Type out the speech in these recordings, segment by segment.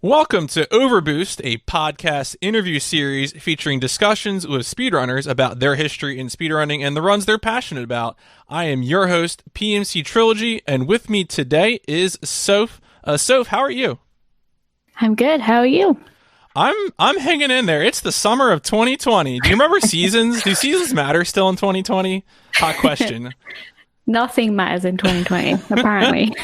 Welcome to OverBoost, a podcast interview series featuring discussions with speedrunners about their history in speedrunning and the runs they're passionate about. I am your host, PMC Trilogy, and with me today is Soph. Soph, how are you? I'm good. How are you? I'm hanging in there. It's the summer of 2020. Do you remember seasons? Do seasons matter still in 2020? Hot question. Nothing matters in 2020, apparently.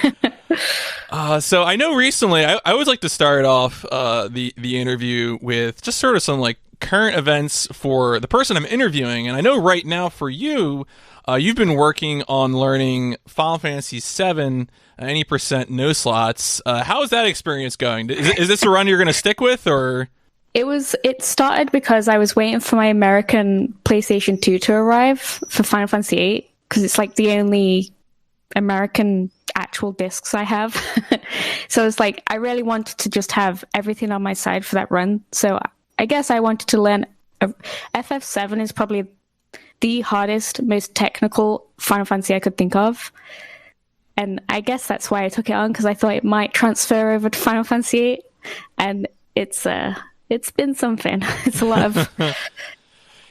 So I know recently, I always like to start off the interview with just sort of some like current events for the person I'm interviewing. And I know right now for you, you've been working on learning Final Fantasy VII, any percent no slots. How is that experience going? Is this a run you're going to stick with, or? It started because I was waiting for my American PlayStation 2 to arrive for Final Fantasy VIII, because it's like the only American actual discs I have. So it's like I really wanted to just have everything on my side for that run. So I guess I wanted to learn. FF7 is probably the hardest, most technical Final Fantasy I could think of. And I guess that's why I took it on, because I thought it might transfer over to Final Fantasy VIII. And it's been something. It's a lot of...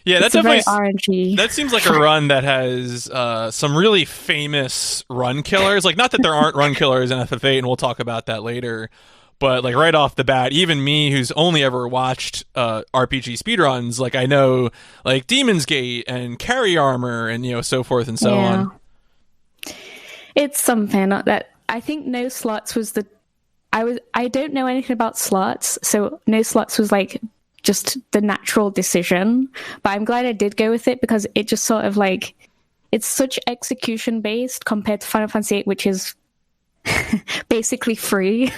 Yeah, that's very definitely RNG. That seems like a run that has some really famous run killers. Like, not that there aren't run killers in FF8, and we'll talk about that later. But like right off the bat, even me, who's only ever watched RPG speedruns, like I know like Demon's Gate and Carry Armor and so forth and so on. It's something that I think no slots was I don't know anything about slots, so no slots was like just the natural decision. But I'm glad I did go with it, because it just sort of like, it's such execution based compared to Final Fantasy VIII, which is basically free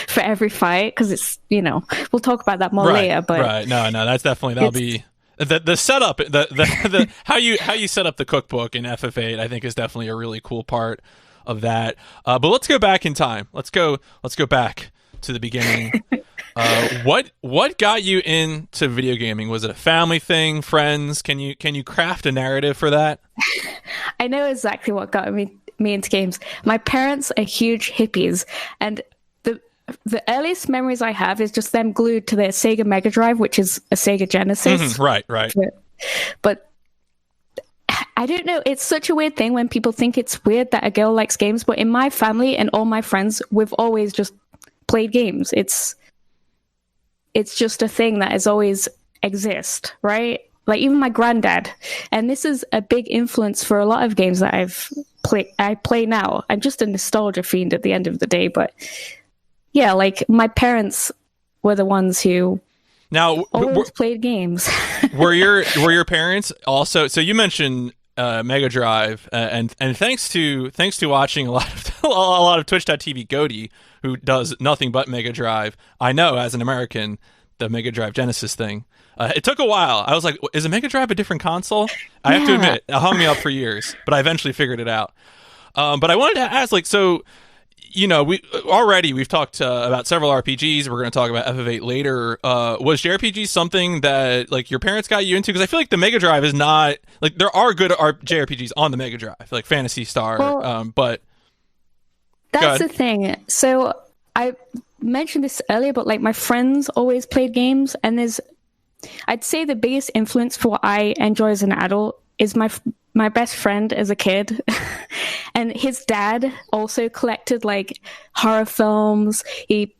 for every fight, because it's, we'll talk about that more later. But right, no, that's definitely, that'll be the setup, the how you set up the cookbook in FF8, I think is definitely a really cool part of that. But let's go back in time. Let's go back to the beginning. What got you into video gaming? Was it a family thing, friends? Can you craft a narrative for that? I know exactly what got me into games. My parents are huge hippies, and the earliest memories I have is just them glued to their Sega Mega Drive, which is a Sega Genesis. Right. But I don't know. It's such a weird thing when people think it's weird that a girl likes games. But in my family and all my friends, we've always just played games. It's just a thing that has always exist, right? Like even my granddad, and this is a big influence for a lot of games that I play now. I'm just a nostalgia fiend at the end of the day, but yeah, like my parents were the ones who always played games. were your parents also? So you mentioned Mega Drive, and thanks to watching a lot of Twitch.tv Goaty, who does nothing but Mega Drive. I know, as an American, the Mega Drive Genesis thing. It took a while. I was like, is a Mega Drive a different console? I have to admit, it hung me up for years, but I eventually figured it out. But I wanted to ask, like, so, we've talked about several RPGs. We're going to talk about FF8 later. Was JRPG something that like your parents got you into? Because I feel like the Mega Drive is not like, there are good JRPGs on the Mega Drive, like Phantasy Star. But that's the thing. So I mentioned this earlier, but like my friends always played games, and I'd say the biggest influence for what I enjoy as an adult is my best friend as a kid. And his dad also collected like horror films. He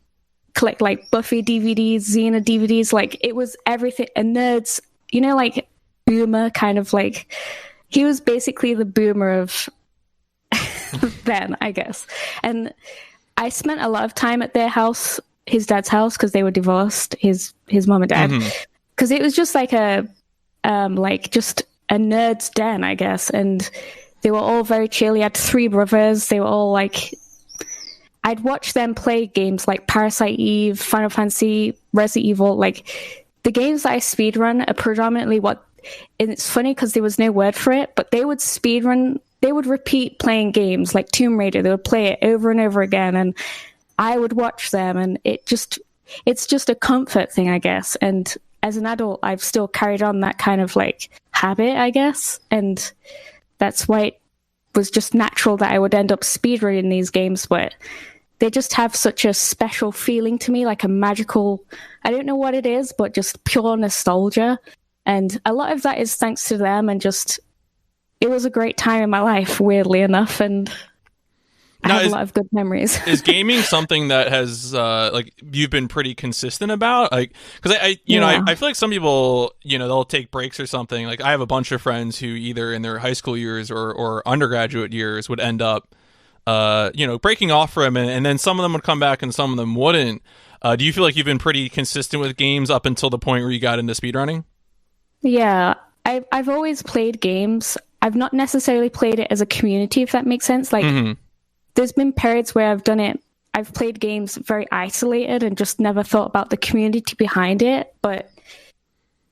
collected like Buffy DVDs, Xena DVDs. Like it was everything. And nerds, like boomer kind of like, he was basically the boomer of then, I guess. And I spent a lot of time at their house, his dad's house, because they were divorced, his mom and dad. Because it was just like just a nerd's den, I guess. And they were all very chill. He had 3 brothers. They were all like... I'd watch them play games like Parasite Eve, Final Fantasy, Resident Evil. Like, the games that I speedrun are predominantly what... And it's funny because there was no word for it, but they would speedrun... They would repeat playing games like Tomb Raider. They would play it over and over again, and I would watch them, and it's just a comfort thing, I guess. And as an adult, I've still carried on that kind of like habit, I guess. And that's why was just natural that I would end up speedrunning these games, but they just have such a special feeling to me, like a magical, I don't know what it is, but just pure nostalgia. And a lot of that is thanks to them, and just, it was a great time in my life, weirdly enough, and I have a lot of good memories. Is gaming something that has, like, you've been pretty consistent about? Like, because I feel like some people, they'll take breaks or something. Like, I have a bunch of friends who either in their high school years or undergraduate years would end up, breaking off from it, and then some of them would come back and some of them wouldn't. Do you feel like you've been pretty consistent with games up until the point where you got into speedrunning? Yeah, I've always played games. I've not necessarily played it as a community, if that makes sense. Like, there's been periods where I've played games very isolated and just never thought about the community behind it. But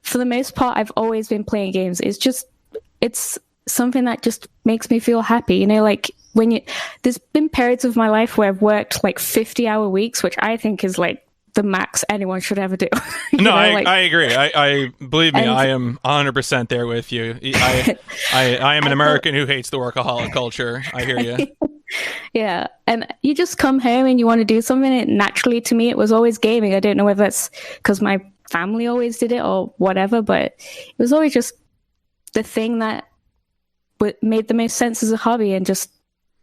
for the most part, I've always been playing games. It's something that just makes me feel happy. Like, there's been periods of my life where I've worked like 50-hour weeks, which I think is like the max anyone should ever do. I agree. I believe me, I am 100% there with you. I am an American who hates the workaholic culture. I hear you. Yeah, and you just come home and you want to do something, and naturally, to me, it was always gaming. I don't know whether that's because my family always did it or whatever, but it was always just the thing that made the most sense as a hobby, and just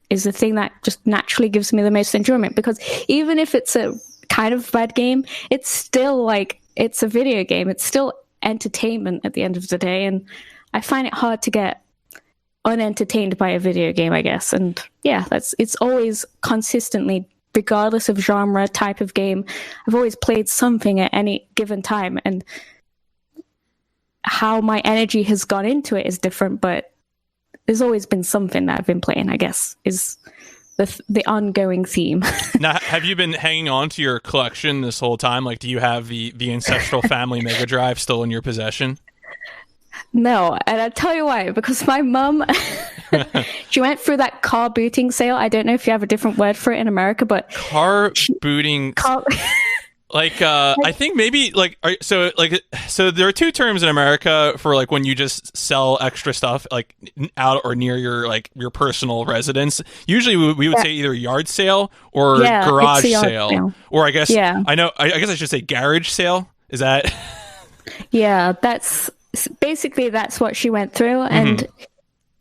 is the thing that just naturally gives me the most enjoyment. Because even if it's a kind of bad game, it's still like, it's a video game. It's still entertainment at the end of the day, and I find it hard to get unentertained by a video game, I guess. And yeah, it's always consistently, regardless of genre, type of game, I've always played something at any given time, and how my energy has gone into it is different, but there's always been something that I've been playing, I guess, is the ongoing theme. Now, have you been hanging on to your collection this whole time? Like, do you have the ancestral family Mega Drive still in your possession? No, and I'll tell you why. Because my mum, she went through that car booting sale. I don't know if you have a different word for it in America, but car booting. Like, I think maybe so there are two terms in America for like when you just sell extra stuff like out or near your personal residence. Usually we would say either yard sale or garage sale. Or I guess I guess I should say garage sale. Is that? Yeah, that's what she went through, and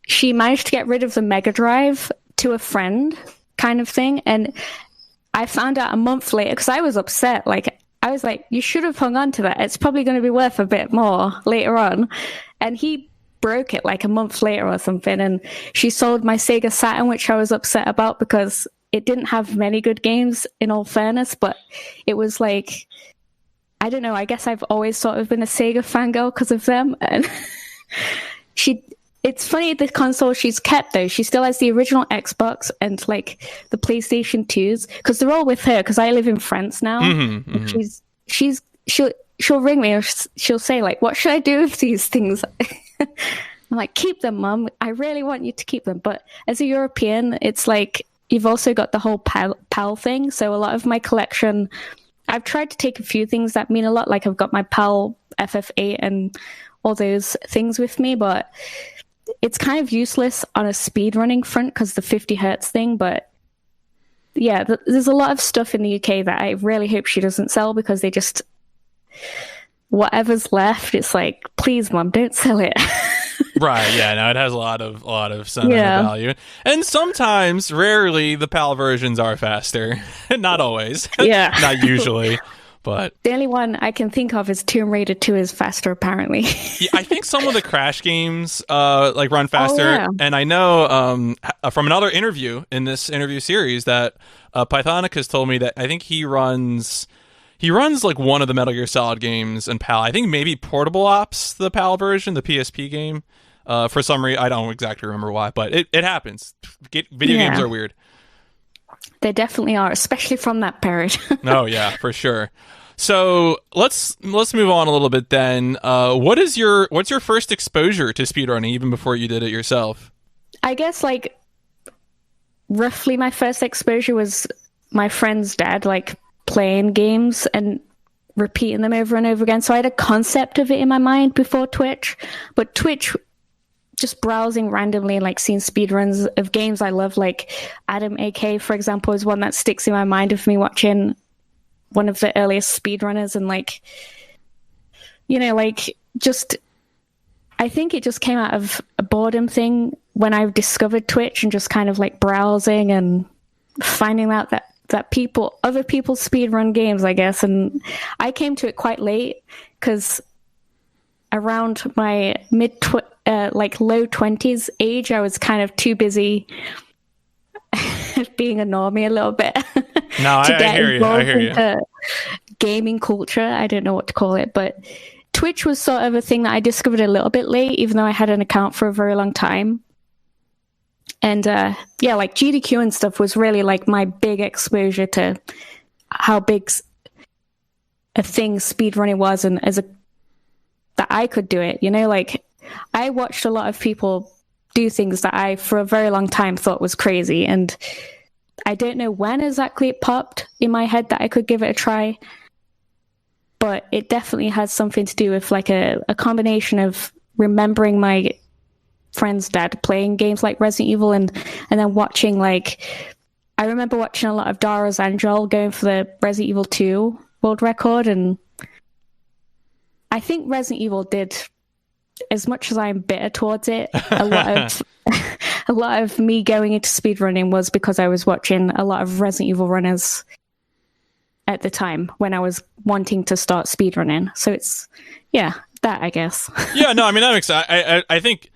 she managed to get rid of the Mega Drive to a friend, kind of thing. And I found out a month later, because I was upset. Like, I was like, you should have hung on to that. It's probably going to be worth a bit more later on. And he broke it like a month later or something. And she sold my Sega Saturn, which I was upset about because it didn't have many good games, in all fairness. But it was like, I don't know, I guess I've always sort of been a Sega fangirl because of them. And it's funny, the console she's kept though, she still has the original Xbox and like the PlayStation 2s, because they're all with her, because I live in France now. And she'll ring me, or she'll say like, what should I do with these things? I'm like, keep them, Mum. I really want you to keep them. But as a European, it's like, you've also got the whole PAL thing. So a lot of my collection, I've tried to take a few things that mean a lot, like I've got my PAL FF8 and all those things with me, but it's kind of useless on a speedrunning front because the 50 hertz thing. But yeah, there's a lot of stuff in the UK that I really hope she doesn't sell, because they just, whatever's left, it's like, please, Mum, don't sell it. Right, yeah, no, it has a lot of sentimental value. And sometimes, rarely, the PAL versions are faster. Not always. Yeah. Not usually. But the only one I can think of is Tomb Raider 2 is faster, apparently. Yeah, I think some of the Crash games run faster. Oh, yeah. And I know from another interview in this interview series that Pythonic has told me that I think he runs like one of the Metal Gear Solid games in PAL. I think maybe Portable Ops, the PAL version, the PSP game. For some reason, I don't exactly remember why, but it happens. Video games are weird. They definitely are, especially from that period. Oh yeah, for sure. So let's move on a little bit then. What's your first exposure to speedrunning, even before you did it yourself? I guess like roughly my first exposure was my friend's dad, like playing games and repeating them over and over again. So I had a concept of it in my mind before Twitch, but Twitch just browsing randomly and like seeing speedruns of games I love, like Adam AK, for example, is one that sticks in my mind of me watching one of the earliest speedrunners. And like, you know, like just, I think it just came out of a boredom thing when I discovered Twitch and just kind of like browsing and finding out that other people speedrun games, I guess. And I came to it quite late because around my low 20s age, I was kind of too busy being a normie a little bit. No, I hear you. I hear you. Gaming culture, I don't know what to call it, but Twitch was sort of a thing that I discovered a little bit late, even though I had an account for a very long time. And yeah, like GDQ and stuff was really like my big exposure to how big a thing speedrunning was, and that I could do it. You know, like I watched a lot of people do things that I, for a very long time, thought was crazy. And I don't know when exactly it popped in my head that I could give it a try. But it definitely has something to do with like a combination of remembering my friend's dad playing games like Resident Evil and then watching, like, I remember watching a lot of Dara's Angel going for the Resident Evil 2 world record, and I think Resident Evil did, as much as I'm bitter towards it, a lot of me going into speedrunning was because I was watching a lot of Resident Evil runners at the time when I was wanting to start speedrunning. So it's, yeah, that, I guess. Yeah, no, I mean, that makes sense. I think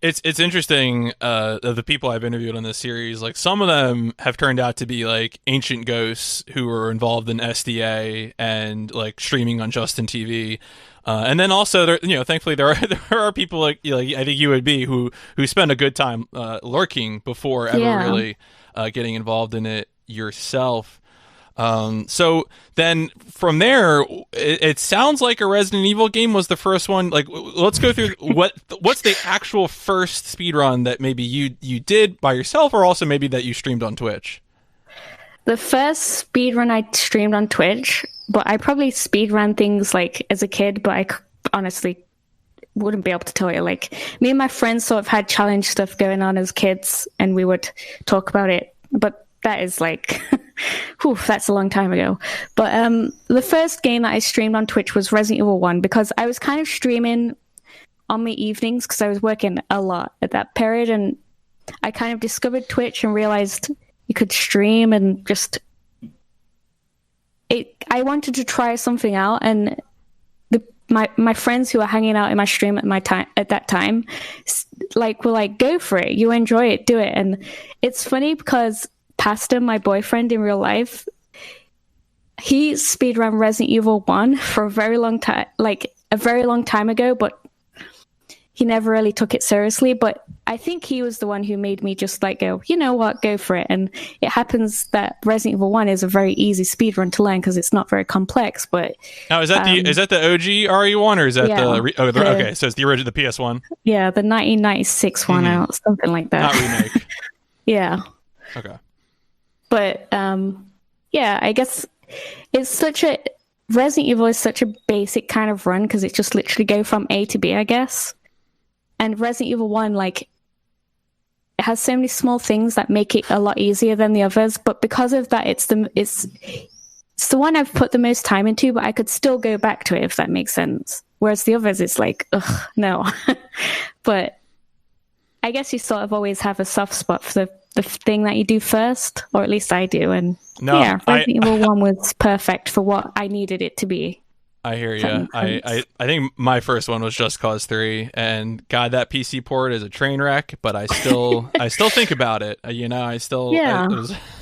it's interesting, the people I've interviewed on this series, like some of them have turned out to be like ancient ghosts who were involved in SDA and like streaming on Justin TV. And then also, there, you know, thankfully there are people like I think you would be who spend a good time lurking before ever really getting involved in it yourself. So then from there, it sounds like a Resident Evil game was the first one. Like, let's go through what's the actual first speedrun that maybe you did by yourself, or also maybe that you streamed on Twitch. The first speedrun I streamed on Twitch, but I probably speedran things like as a kid, but I honestly wouldn't be able to tell you. Like, me and my friends sort of had challenge stuff going on as kids, and we would talk about it. But that is like, whew, that's a long time ago. But the first game that I streamed on Twitch was Resident Evil 1, because I was kind of streaming on my evenings because I was working a lot at that period, and I kind of discovered Twitch and realized you could stream and just... I wanted to try something out, and my friends who were hanging out in my stream at that time, like, were like, go for it, you enjoy it, do it. And it's funny because Pastor, my boyfriend in real life, he speedran Resident Evil 1 for a very long time, like a very long time ago, but he never really took it seriously. But I think he was the one who made me just like go, you know what, go for it. And it happens that Resident Evil 1 is a very easy speedrun to learn because it's not very complex. But now, is that the OG RE1, or is that okay? So it's the original, the PS1. Yeah, the 1996 one out, something like that. Not remake. Yeah. Okay. But yeah, I guess Resident Evil is such a basic kind of run because it just literally go from A to B, I guess. And Resident Evil 1, like, it has so many small things that make it a lot easier than the others. But because of that, it's the one I've put the most time into, but I could still go back to it if that makes sense. Whereas the others, it's like, ugh, no. But I guess you sort of always have a soft spot for the thing that you do first, or at least I do. And yeah, Resident Evil 1 was perfect for what I needed it to be. I hear you. I think my first one was Just Cause 3, and God, that PC port is a train wreck, but I still think about it. You know, it was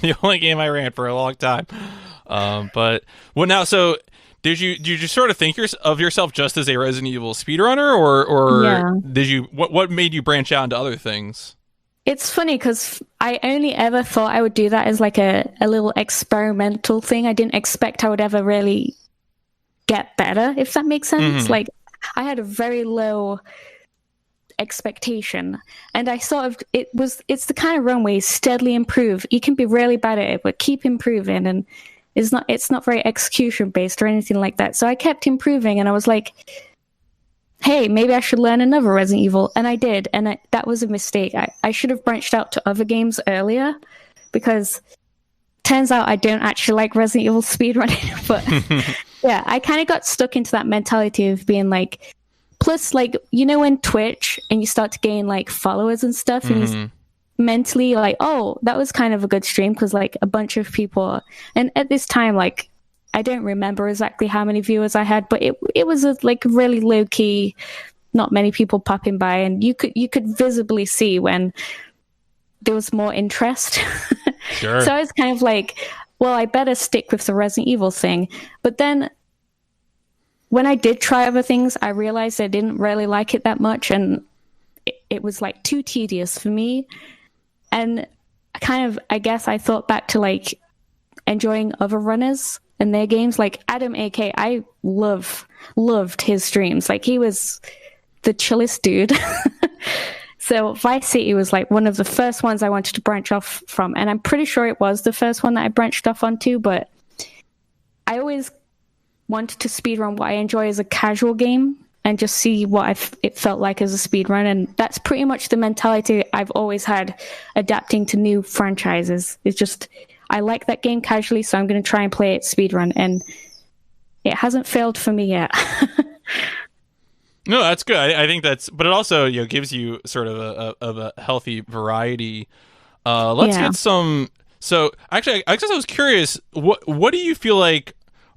the only game I ran for a long time. But well, now, so did you sort of think of yourself just as a Resident Evil speedrunner, or did you what made you branch out into other things? It's funny because I only ever thought I would do that as like a little experimental thing. I didn't expect I would ever really get better, if that makes sense. Like, I had a very low expectation, and I sort of it's the kind of run where you steadily improve. You can be really bad at it, but keep improving, and it's not very execution based or anything like that. So I kept improving, and I was like, hey, maybe I should learn another Resident Evil. And I did. And that was a mistake. I should have branched out to other games earlier, because turns out I don't actually like Resident Evil speedrunning. But yeah, I kind of got stuck into that mentality of being like, plus, like, you know, when Twitch and you start to gain like followers and stuff, and you mentally like, oh, that was kind of a good stream because like a bunch of people. And at this time, like, I don't remember exactly how many viewers I had, but it was a like really low key, not many people popping by, and you could visibly see when there was more interest. Sure. So I was kind of like, well, I better stick with the Resident Evil thing. But then when I did try other things, I realized I didn't really like it that much, and it was like too tedious for me. And I guess I thought back to like enjoying other runners and their games, like Adam AK. I loved his streams. Like, he was the chillest dude. So Vice City was like one of the first ones I wanted to branch off from, and I'm pretty sure it was the first one that I branched off onto. But I always wanted to speedrun what I enjoy as a casual game and just see what it felt like as a speedrun, and that's pretty much the mentality I've always had adapting to new franchises. It's just, I like that game casually, so I'm going to try and play it speedrun, and it hasn't failed for me yet. No, that's good. I think that's, but it also, you know, gives you sort of a healthy variety. Let's get some. So actually, I guess I was curious. What do you feel like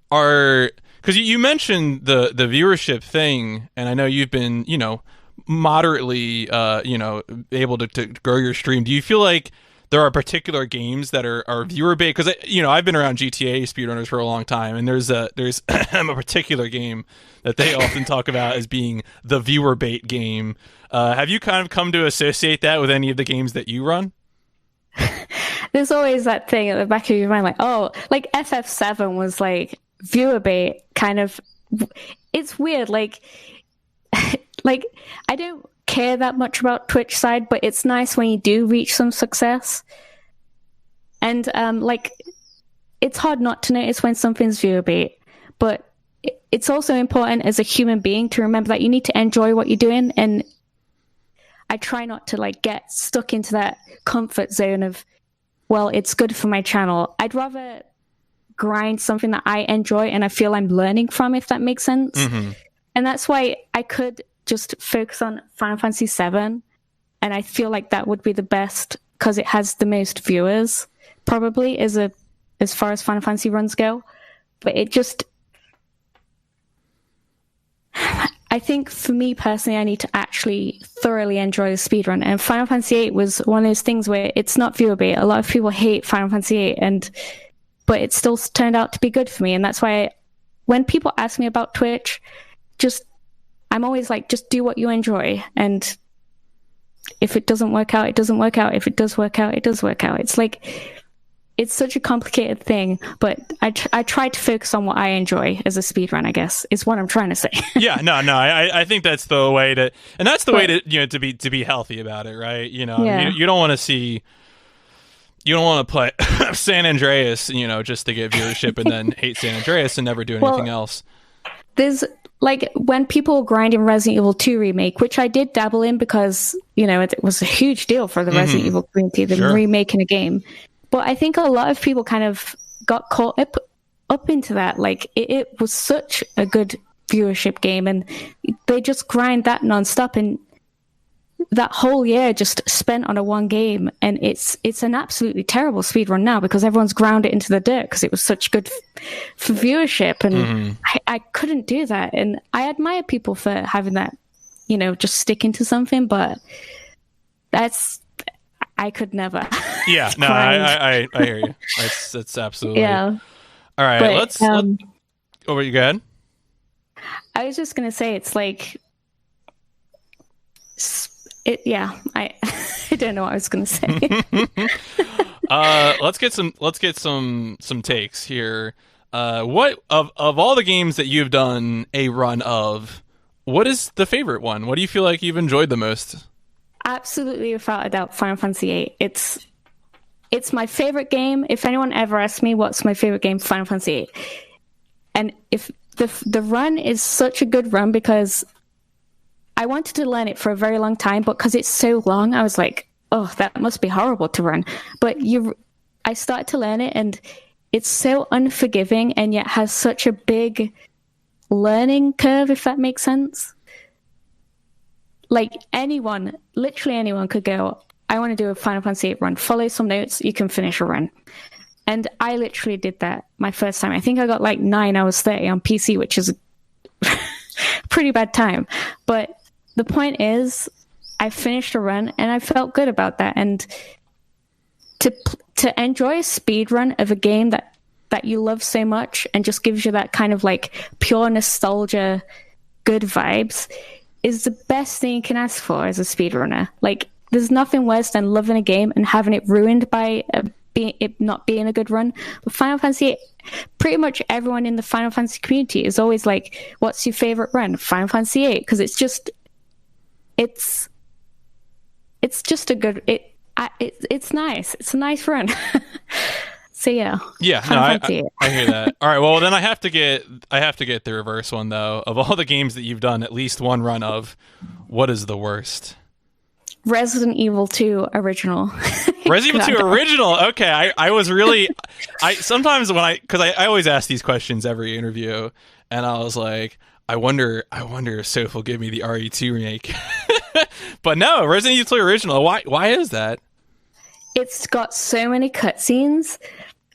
are, because you mentioned the viewership thing, and I know you've been, you know, moderately, you know, able to grow your stream. Do you feel like there are particular games that are viewer bait? Because, you know, I've been around GTA speedrunners for a long time, and there's a particular game that they often talk about as being the viewer bait game. Have you kind of come to associate that with any of the games that you run? There's always that thing at the back of your mind, like, oh, like FF7 was like viewer bait, kind of. It's weird, like like I don't care that much about Twitch side, but it's nice when you do reach some success. And like, it's hard not to notice when something's viewer bait, but it's also important as a human being to remember that you need to enjoy what you're doing. And I try not to like get stuck into that comfort zone of, well, it's good for my channel. I'd rather grind something that I enjoy and I feel I'm learning from, if that makes sense. Mm-hmm. And that's why I could just focus on Final Fantasy VII, and I feel like that would be the best because it has the most viewers, probably, as far as Final Fantasy runs go. But it just, I think for me personally, I need to actually thoroughly enjoy the speedrun. And Final Fantasy VIII was one of those things where it's not viewer bait. A lot of people hate Final Fantasy VIII, but it still turned out to be good for me. And that's why when people ask me about Twitch, I'm always like, just do what you enjoy. And if it doesn't work out, it doesn't work out. If it does work out, it does work out. It's like, it's such a complicated thing, but I try to focus on what I enjoy as a speedrun, I guess, is what I'm trying to say. Yeah, no, I think that's the way to, and that's the way to, you know, to be healthy about it, right? You know, yeah. you don't want to see, you don't want to play San Andreas, you know, just to get viewership and then hate San Andreas and never do anything else. There's, like, when people grind in Resident Evil 2 Remake, which I did dabble in because, you know, it was a huge deal for the Resident Evil community, them remaking a game. But I think a lot of people kind of got caught up into that. Like, it was such a good viewership game, and they just grind that nonstop, and that whole year just spent on a one game, and it's an absolutely terrible speedrun now because everyone's ground it into the dirt because it was such good for viewership, and I couldn't do that. And I admire people for having that, you know, just sticking to something, but I could never. Yeah, no, I hear you. That's absolutely. Yeah. All right, but, let's over you go ahead. I was just gonna say, it's like I don't know what I was gonna say. Let's get some takes here. What of all the games that you've done a run of, what is the favorite one? What do you feel like you've enjoyed the most? Absolutely, without a doubt, Final Fantasy VIII. It's my favorite game. If anyone ever asks me what's my favorite game, Final Fantasy VIII. And if the run is such a good run because I wanted to learn it for a very long time, but because it's so long, I was like, oh, that must be horrible to run. But I started to learn it, and it's so unforgiving and yet has such a big learning curve, if that makes sense. Like anyone, literally anyone could go, I want to do a Final Fantasy VIII run. Follow some notes, you can finish a run. And I literally did that my first time. I think I got like 9 hours 30 on PC, which is a pretty bad time. But the point is, I finished a run and I felt good about that. And to enjoy a speed run of a game that you love so much and just gives you that kind of like pure nostalgia, good vibes, is the best thing you can ask for as a speedrunner. Like, there's nothing worse than loving a game and having it ruined by it not being a good run. But Final Fantasy, pretty much everyone in the Final Fantasy community is always like, what's your favorite run? Final Fantasy VIII, because it's just a good, it's nice. It's a nice run. So yeah. Yeah, no, I hear that. All right, well then I have to get the reverse one though. Of all the games that you've done at least one run of, what is the worst? Resident Evil 2 original. Resident Evil 2 original. Okay, I was really sometimes because I always ask these questions every interview, and I was like, I wonder if Soph will give me the RE2 remake. But no, Resident Evil 2 original. Why is that? It's got so many cutscenes.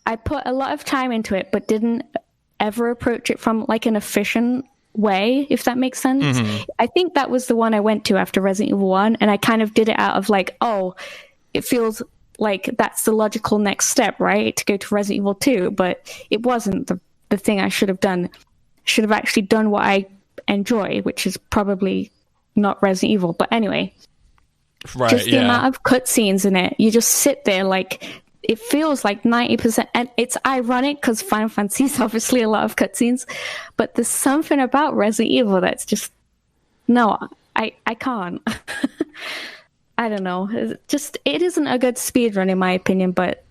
I put a lot of time into it, but didn't ever approach it from like an efficient way, if that makes sense. Mm-hmm. I think that was the one I went to after Resident Evil 1, and I kind of did it out of like, oh, it feels like that's the logical next step, right? To go to Resident Evil 2, but it wasn't the thing I should have done. Should have actually done what I enjoy, which is probably not Resident Evil. But anyway, right, just the amount of cutscenes in it, you just sit there like, it feels like 90%, and it's ironic because Final Fantasy is obviously a lot of cutscenes, but there's something about Resident Evil that's just, no, I can't. I don't know. It isn't a good speedrun in my opinion, but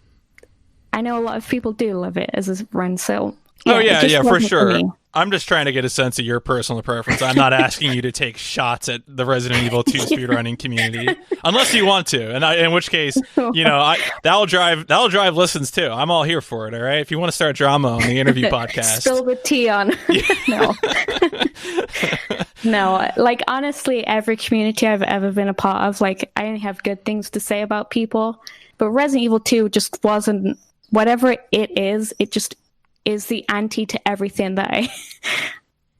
I know a lot of people do love it as a run, so yeah, for sure. I'm just trying to get a sense of your personal preference. I'm not asking you to take shots at the Resident Evil 2 speedrunning community, unless you want to. And in which case, that'll drive listens too. I'm all here for it. All right, if you want to start drama on the interview podcast, spill the tea on. No. Like honestly, every community I've ever been a part of, like I only have good things to say about people. But Resident Evil 2 just wasn't. Whatever it is, it just is the anti to everything that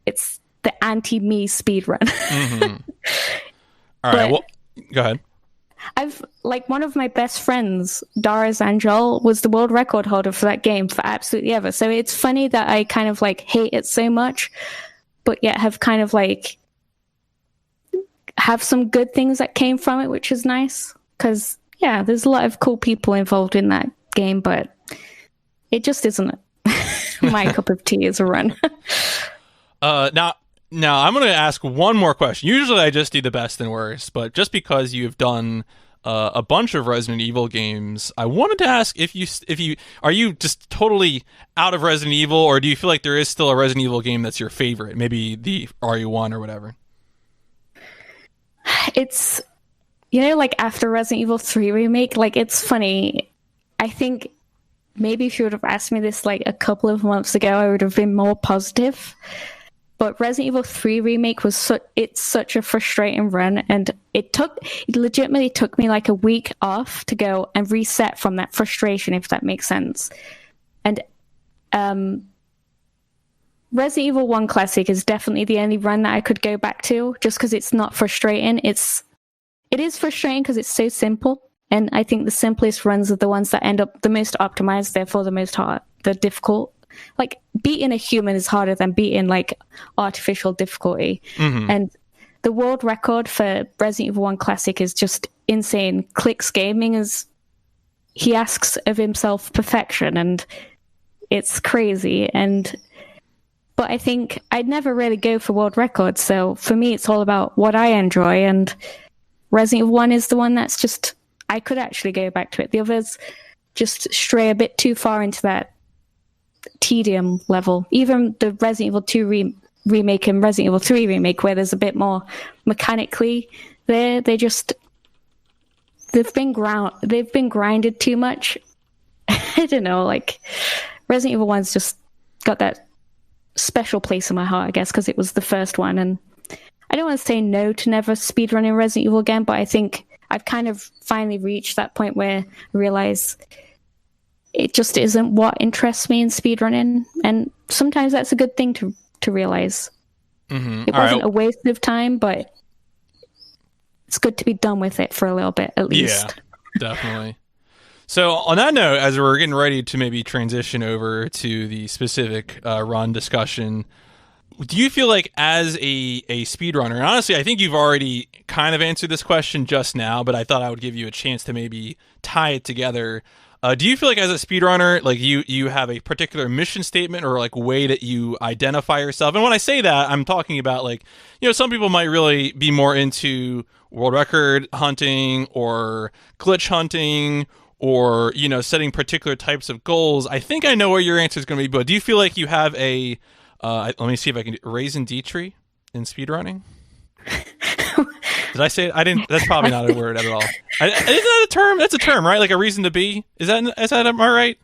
it's the anti-me speedrun. Mm-hmm. All right, well, go ahead. I've like one of my best friends, Dara Zanjol, was the world record holder for that game for absolutely ever. So it's funny that I kind of like hate it so much, but yet have kind of like have some good things that came from it, which is nice. Because yeah, there's a lot of cool people involved in that game, but it just isn't my cup of tea as a run. Now I'm going to ask one more question. Usually I just do the best and worst, but just because you've done a bunch of Resident Evil games, I wanted to ask if you are you just totally out of Resident Evil, or do you feel like there is still a Resident Evil game that's your favorite? Maybe the RE1 or whatever. It's, like after Resident Evil 3 remake, like it's funny. I think maybe if you would have asked me this like a couple of months ago, I would have been more positive. But Resident Evil 3 remake was such a frustrating run, and it legitimately took me like a week off to go and reset from that frustration, if that makes sense. And Resident Evil 1 Classic is definitely the only run that I could go back to, just because it's not frustrating. It is frustrating because it's so simple. And I think the simplest runs are the ones that end up the most optimized, therefore the most hard, the difficult. Like, beating a human is harder than beating, like, artificial difficulty. Mm-hmm. And the world record for Resident Evil 1 Classic is just insane. Clicks Gaming he asks of himself perfection, and it's crazy. But I think I'd never really go for world records, so for me it's all about what I enjoy, and Resident Evil 1 is the one that's just... I could actually go back to it. The others just stray a bit too far into that tedium level. Even the Resident Evil 2 remake and Resident Evil 3 remake, where there's a bit more mechanically there. They've been grinded too much. I don't know, like Resident Evil 1's just got that special place in my heart, I guess, because it was the first one. And I don't want to say no to never speedrunning Resident Evil again, but I think I've kind of finally reached that point where I realize it just isn't what interests me in speedrunning. And sometimes that's a good thing to realize. Mm-hmm. It wasn't a waste of time, but it's good to be done with it for a little bit, at least. Yeah, definitely. So on that note, as we're getting ready to maybe transition over to the specific run discussion, do you feel like as a speedrunner, and honestly, I think you've already kind of answered this question just now, but I thought I would give you a chance to maybe tie it together. Do you feel like as a speedrunner, like you have a particular mission statement or like way that you identify yourself? And when I say that, I'm talking about like, some people might really be more into world record hunting or glitch hunting or, setting particular types of goals. I think I know what your answer is going to be, but do you feel like you have a, let me see if I can, raisin D-tree in speedrunning? Did I say it? I didn't. That's probably not a word at all. Isn't that a term? That's a term, right? Like a reason to be? Is that am I right?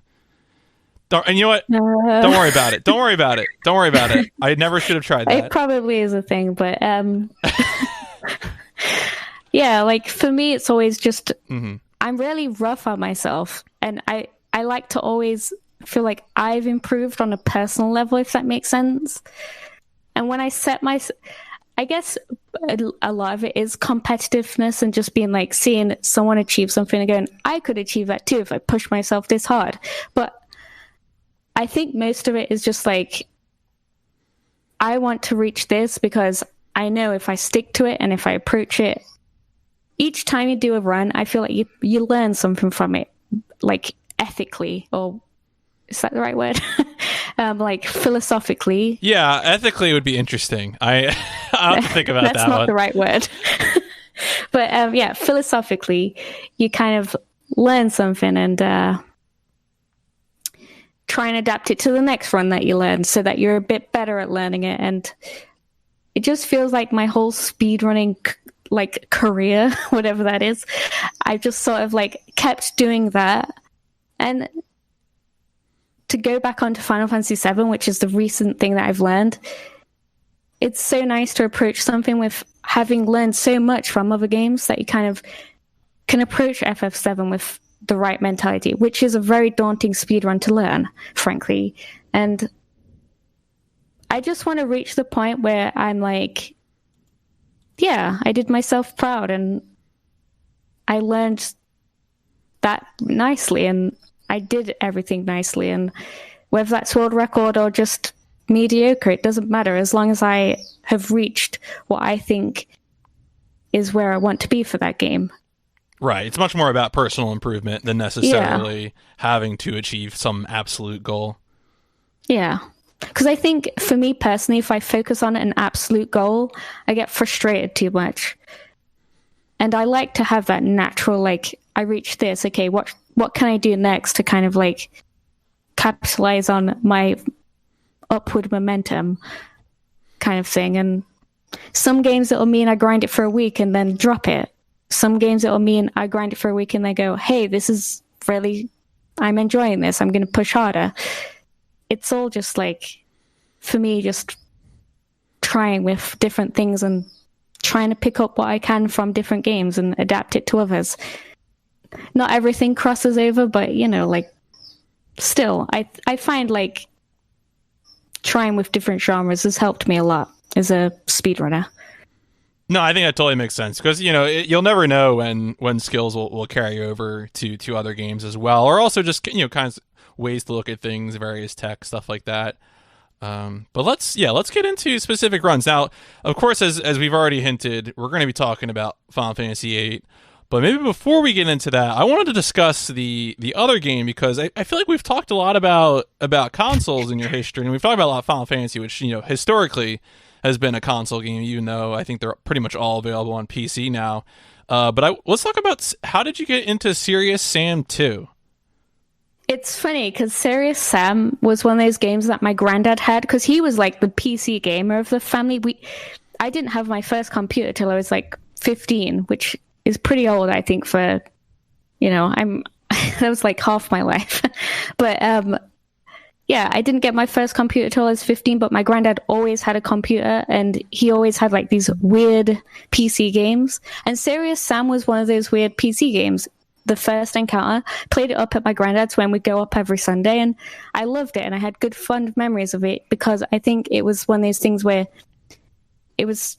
And you know what? Don't worry about it. Don't worry about it. Don't worry about it. I never should have tried that. It probably is a thing, but yeah, like for me, it's always just, I'm really rough on myself. And I like to always feel like I've improved on a personal level, if that makes sense. And when I set I guess a lot of it is competitiveness and just being like seeing someone achieve something and going, I could achieve that too if I push myself this hard. But I think most of it is just like, I want to reach this because I know if I stick to it and if I approach it, each time you do a run, I feel like you learn something from it, like ethically, or is that the right word? Like philosophically. Yeah, ethically would be interesting. I'll have to think about that. That's not the right word. But yeah, philosophically, you kind of learn something and try and adapt it to the next run that you learn so that you're a bit better at learning it. And it just feels like my whole speedrunning like career, whatever that is, I've just sort of like kept doing that. And to go back onto Final Fantasy VII, which is the recent thing that I've learned, it's so nice to approach something with having learned so much from other games that you kind of can approach FF7 with the right mentality, which is a very daunting speedrun to learn, frankly. And I just want to reach the point where I'm like, yeah, I did myself proud and I learned that nicely and I did everything nicely. And whether that's world record or just mediocre, it doesn't matter as long as I have reached what I think is where I want to be for that game. Right. It's much more about personal improvement than necessarily having to achieve some absolute goal. Yeah. Because I think for me personally, if I focus on an absolute goal, I get frustrated too much. And I like to have that natural, like, I reach this, okay, what can I do next to kind of like capitalize on my upward momentum kind of thing. And some games it'll mean I grind it for a week and then drop it. Some games it'll mean I grind it for a week and they go, hey, this is really, I'm enjoying this, I'm going to push harder. It's all just like, for me, just trying with different things and trying to pick up what I can from different games and adapt it to others. Not everything crosses over, but like still, I find like trying with different genres has helped me a lot as a speedrunner. No, I think that totally makes sense because you'll never know when skills will carry over to other games as well, or also just kind of ways to look at things, various tech stuff like that. But let's get into specific runs now. Of course, as we've already hinted, we're going to be talking about Final Fantasy VIII. But maybe before we get into that, I wanted to discuss the other game because I feel like we've talked a lot about consoles in your history, and we've talked about a lot of Final Fantasy, which historically has been a console game, even though I think they're pretty much all available on PC now. But let's talk about how did you get into Serious Sam 2? It's funny because Serious Sam was one of those games that my granddad had because he was like the PC gamer of the family. I didn't have my first computer till I was like 15, which is pretty old, I think, for, that was like half my life. But yeah, I didn't get my first computer till I was 15, but my granddad always had a computer and he always had like these weird PC games. And Serious Sam was one of those weird PC games. The first encounter, played it up at my granddad's when we'd go up every Sunday, and I loved it and I had good fond memories of it because I think it was one of those things where it was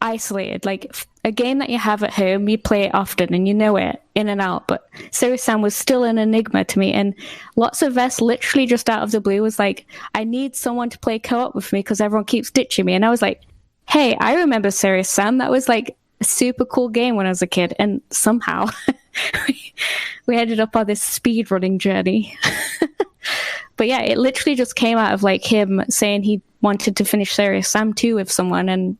isolated, like a game that you have at home, you play it often and you know it in and out. But Serious Sam was still an enigma to me, and Lots of Us literally just out of the blue was like, I need someone to play co-op with me because everyone keeps ditching me. And I was like, hey, I remember Serious Sam. That was like a super cool game when I was a kid, and somehow we ended up on this speedrunning journey. But yeah, it literally just came out of like him saying he wanted to finish Serious Sam 2 with someone, and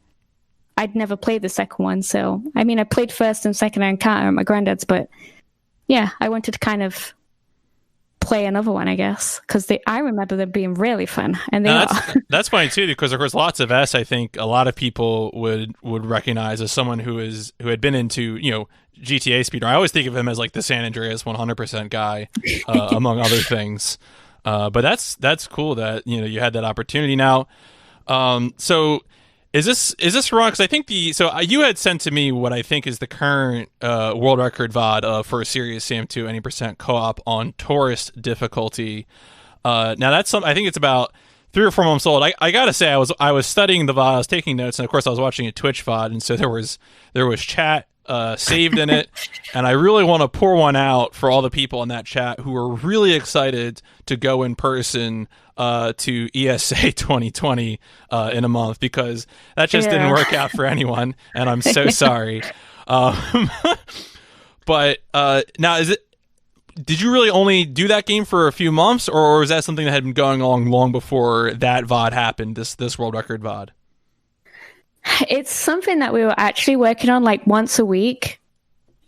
I'd never played the second one. So, I mean, I played first and second encounter at my granddad's, but yeah, I wanted to kind of play another one, I guess, because I remember them being really fun, and they are. That's funny too, because of course, Lots of Us, I think a lot of people would recognize as someone who had been into GTA speedrun. I always think of him as like the San Andreas 100% guy, among other things. But that's cool that you had that opportunity. Now, so is this wrong? Because I think you had sent to me what I think is the current world record VOD for Serious Sam 2 any percent co-op on tourist difficulty. Now that's I think it's about 3 or 4 months old. I gotta say I was studying the VOD, I was taking notes, and of course I was watching a Twitch VOD, and so there was chat saved in it, and I really want to pour one out for all the people in that chat who were really excited to go in person to ESA 2020 in a month, because that just didn't work out for anyone, and I'm so sorry. But now, did you really only do that game for a few months, or was that something that had been going on long before that VOD happened, this world record VOD? It's something that we were actually working on like once a week,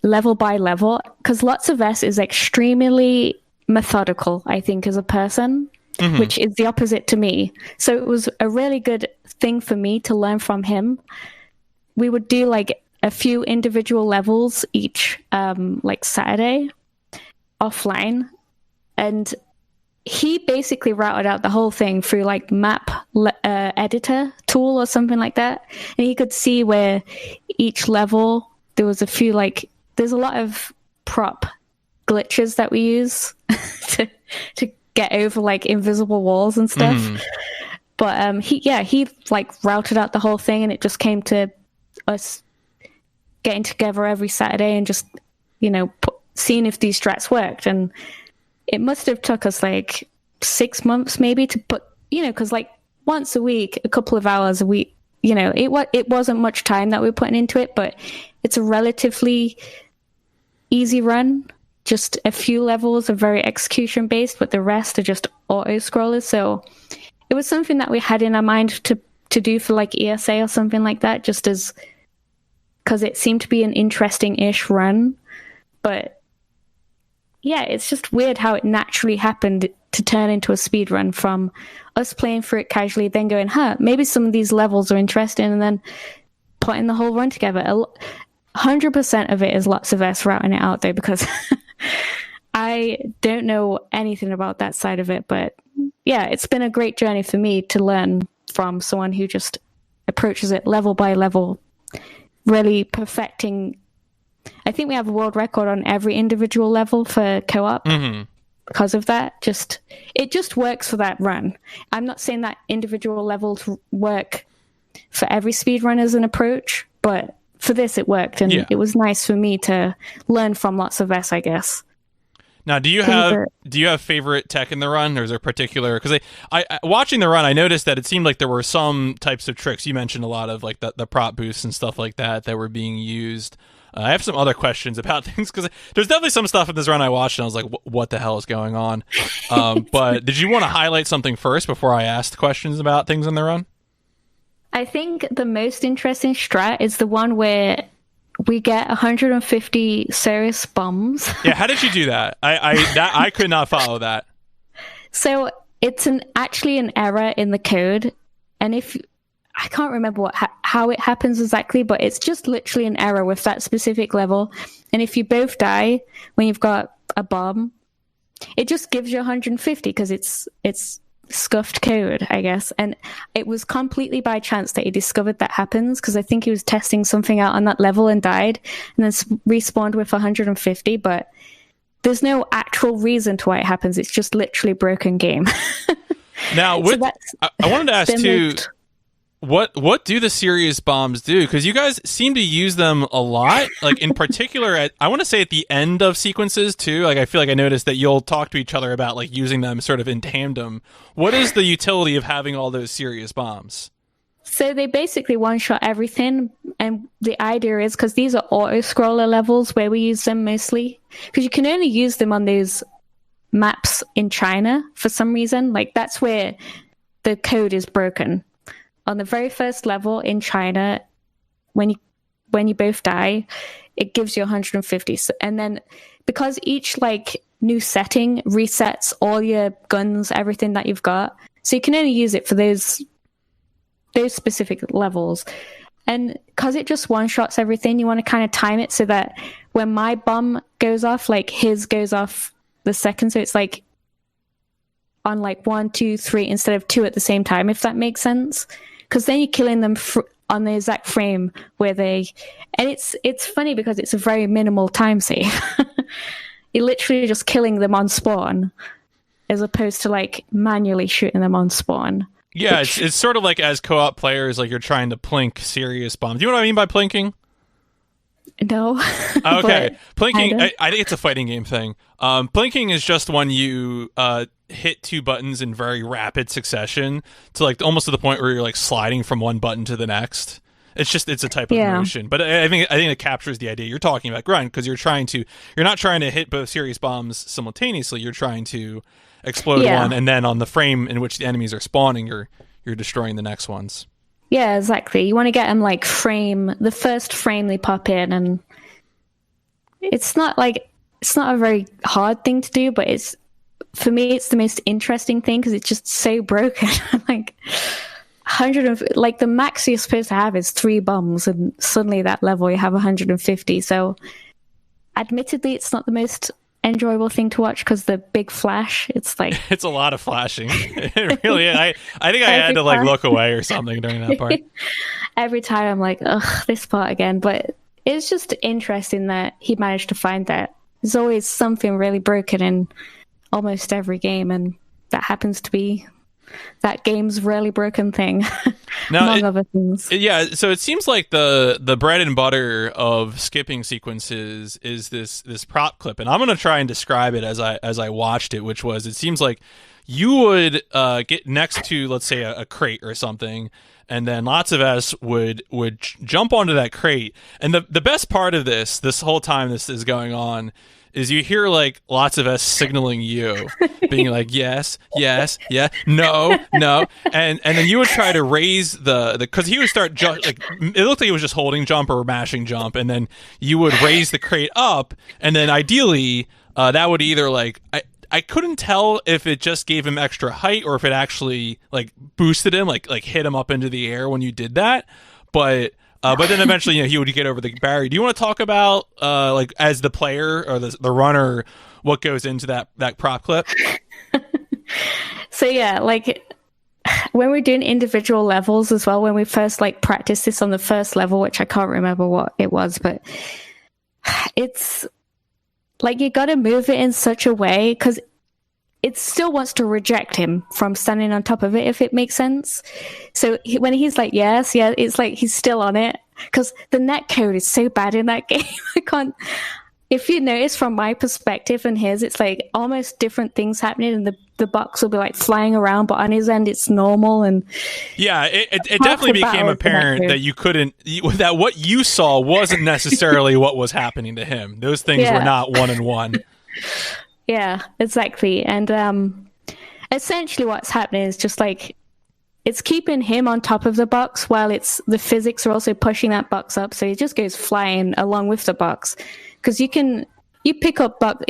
level by level, because Lots of Us is extremely methodical, I think, as a person, which is the opposite to me. So it was a really good thing for me to learn from him. We would do like a few individual levels each like Saturday offline, and he basically routed out the whole thing through like map editor tool or something like that, and he could see where each level there was a few there's a lot of prop glitches that we use to get over like invisible walls and stuff. But he like routed out the whole thing, and it just came to us getting together every Saturday and just seeing if these strats worked. And it must have took us like 6 months maybe to put, because like once a week, a couple of hours a week, it wasn't much time that we were putting into it, but it's a relatively easy run. Just a few levels are very execution based, but the rest are just auto scrollers. So it was something that we had in our mind to do for like ESA or something like that, just as because it seemed to be an interesting-ish run. But yeah, it's just weird how it naturally happened to turn into a speed run from us playing through it casually, then going, maybe some of these levels are interesting, and then putting the whole run together. 100% of it is Lots of Us routing it out, though, because I don't know anything about that side of it. But yeah, it's been a great journey for me to learn from someone who just approaches it level by level, really perfecting. I think we have a world record on every individual level for co-op because of that. It just works for that run. I'm not saying that individual levels work for every speedrun as an approach, but for this it worked, and it was nice for me to learn from Lots of Us, I guess. Now, do you have favorite tech in the run, or is there particular? Because I watching the run, I noticed that it seemed like there were some types of tricks. You mentioned a lot of like the prop boosts and stuff like that were being used. I have some other questions about things, because there's definitely some stuff in this run I watched and I was like, what the hell is going on? But did you want to highlight something first before I asked questions about things in the run? I think the most interesting strat is the one where we get 150 serious bombs. Yeah, how did you do that? I could not follow that. So it's actually an error in the code, and I can't remember how it happens exactly, but it's just literally an error with that specific level. And if you both die when you've got a bomb, it just gives you 150 because it's scuffed code, I guess. And it was completely by chance that he discovered that happens, because I think he was testing something out on that level and died, and then respawned with 150. But there's no actual reason to why it happens. It's just literally broken game. Now, I wanted to ask too, what do the serious bombs do? Because you guys seem to use them a lot. Like in particular, I want to say at the end of sequences too. Like I feel like I noticed that you'll talk to each other about like using them sort of in tandem. What is the utility of having all those serious bombs? So they basically one-shot everything, and the idea is, because these are auto-scroller levels where we use them mostly, because you can only use them on those maps in China for some reason. Like that's where the code is broken. On the very first level in China, when you both die, it gives you 150. And then because each like new setting resets all your guns, everything that you've got, so you can only use it for those specific levels. And because it just one-shots everything, you want to kind of time it so that when my bomb goes off, like his goes off the second. So it's like on like 1, 2, 3 instead of 2 at the same time, if that makes sense. Because then you're killing them on the exact frame where they... And it's funny because it's a very minimal time save. You're literally just killing them on spawn, as opposed to like manually shooting them on spawn. Yeah, it's sort of like as co-op players, like you're trying to plink serious bombs. Do you know what I mean by plinking? No. Okay. Plinking, I think it's a fighting game thing. Plinking is just when you hit 2 buttons in very rapid succession to like almost to the point where you're like sliding from one button to the next. It's a type of motion. But I think it captures the idea you're talking about, Grunt, because you're not trying to hit both serious bombs simultaneously. You're trying to explode one, and then on the frame in which the enemies are spawning, you're destroying the next ones. Yeah, exactly. You want to get them like the first frame they pop in, and it's not a very hard thing to do, but for me it's the most interesting thing because it's just so broken. Like 100, like the max you're supposed to have is 3 bombs, and suddenly that level you have 150. So admittedly it's not the most enjoyable thing to watch because the big flash, it's like it's a lot of flashing. It really is. I think I had to like look away or something during that part. Every time I'm like, ugh, this part again. But it's just interesting that he managed to find that. There's always something really broken in almost every game, and that happens to be that game's really broken thing. Among other things. Yeah, so it seems like the bread and butter of skipping sequences is this prop clip, and I'm going to try and describe it as I watched it, which was, it seems like you would get next to, let's say, a crate or something, and then lots of us would jump onto that crate. And the best part of this whole time this is going on is you hear like lots of us signaling you, being like, yes, yes, yeah, no, and then you would try to raise the because he would start like it looked like he was just holding jump or mashing jump, and then you would raise the crate up, and then ideally that would either like I couldn't tell if it just gave him extra height or if it actually like boosted him, like hit him up into the air when you did that, but then eventually, he would get over the barrier. Do you want to talk about, like, as the player or the runner, what goes into that prop clip? So yeah, like when we're doing individual levels as well, when we first like practiced this on the first level, which I can't remember what it was, but it's like you got to move it in such a way because it still wants to reject him from standing on top of it, if it makes sense. So when he's like, yes, yeah, it's like he's still on it. Because the net code is so bad in that game. I can't... If you notice from my perspective and his, it's like almost different things happening, and the box will be like flying around, but on his end it's normal. And yeah, it definitely became apparent that you couldn't... that what you saw wasn't necessarily what was happening to him. Those things were not 1-on-1. Yeah, exactly. And essentially what's happening is just like it's keeping him on top of the box while the physics are also pushing that box up. So he just goes flying along with the box. Because you can you pick up, but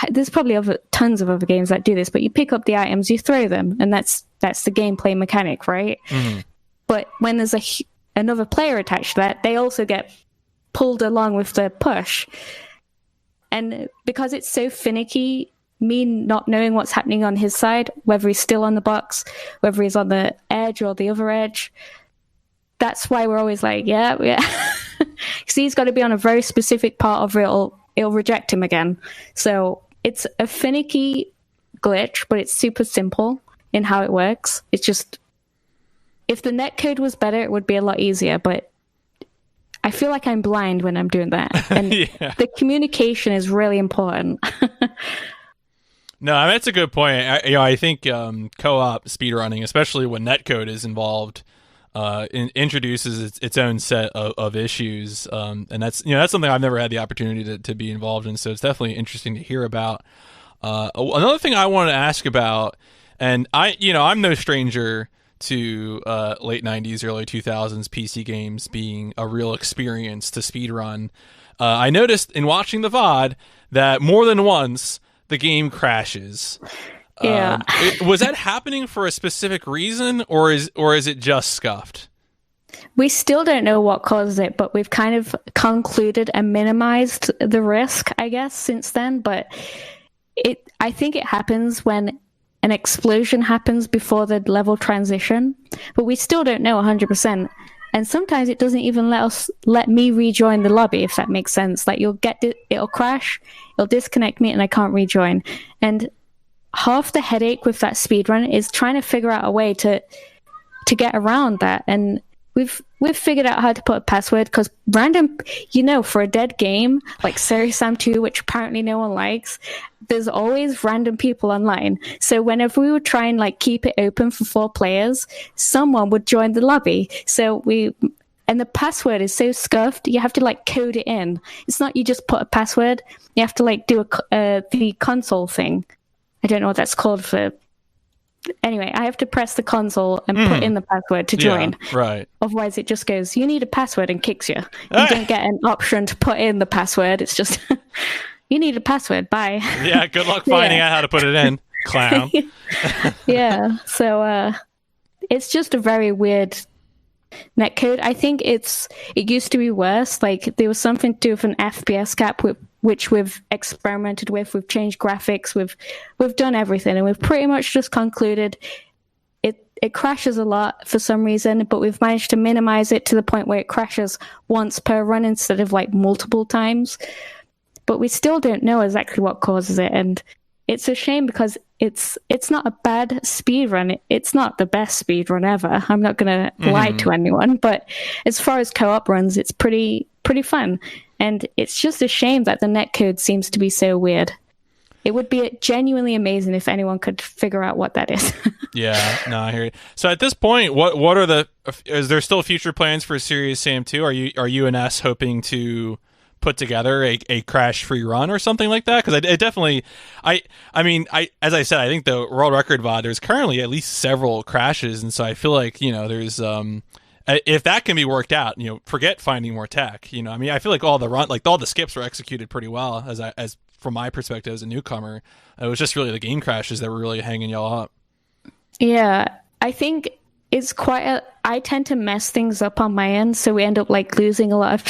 there's probably tons of other games that do this, but you pick up the items, you throw them, and that's the gameplay mechanic, right? Mm-hmm. But when there's another player attached to that, they also get pulled along with the push. And because it's so finicky, me not knowing what's happening on his side, whether he's still on the box, whether he's on the edge or the other edge, that's why we're always like, yeah. Because he's got to be on a very specific part of it, or it'll reject him again. So it's a finicky glitch, but it's super simple in how it works. It's just, if the netcode was better, it would be a lot easier, but I feel like I'm blind when I'm doing that. And the communication is really important. No, I mean, that's a good point. I think co-op speedrunning, especially when netcode is involved, introduces its own set of issues, and that's something I've never had the opportunity to be involved in. So it's definitely interesting to hear about. Another thing I wanted to ask about, and I'm no stranger to late 90s, early 2000s PC games being a real experience to speedrun. I noticed in watching the VOD that more than once the game crashes. Yeah. Was that happening for a specific reason, or is it just scuffed? We still don't know what caused it, but we've kind of concluded and minimized the risk, I guess, since then. But I think it happens when an explosion happens before the level transition, but we still don't know 100%. And sometimes it doesn't even let me rejoin the lobby, if that makes sense. Like it'll crash, it'll disconnect me, and I can't rejoin. And half the headache with that speedrun is trying to figure out a way to get around that. And we've figured out how to put a password, because random, for a dead game like Serious Sam 2, which apparently no one likes, there's always random people online. So whenever we would try and keep it open for 4 players, someone would join the lobby. And the password is so scuffed, you have to code it in. It's not you just put a password. You have to do the console thing. I don't know what that's called for. Anyway, I have to press the console and put in the password to join. Yeah, right. Otherwise, it just goes, you need a password, and kicks you. You don't get an option to put in the password. It's just, you need a password. Bye. Yeah, good luck finding out how to put it in, clown. Yeah, so it's just a very weird netcode. I think it used to be worse. There was something to do with an FPS cap, which we've experimented with. We've changed graphics. We've done everything, and we've pretty much just concluded it crashes a lot for some reason, but we've managed to minimize it to the point where it crashes once per run instead of multiple times. But we still don't know exactly what causes it, and it's a shame because it's not a bad speed run. It's not the best speed run ever. I'm not going to lie to anyone, but as far as co-op runs, it's pretty fun. And it's just a shame that the netcode seems to be so weird. It would be genuinely amazing if anyone could figure out what that is. Yeah, no, I hear you. So at this point, is there still future plans for Serious Sam 2? Are you and S hoping to put together a crash-free run or something like that? Because it definitely, as I said, I think the world record VOD, there's currently at least several crashes, and so I feel like there's if that can be worked out, forget finding more tech. I feel like all the skips were executed pretty well. As from my perspective as a newcomer, it was just really the game crashes that were really hanging y'all up. Yeah, I think it's I tend to mess things up on my end, so we end up losing a lot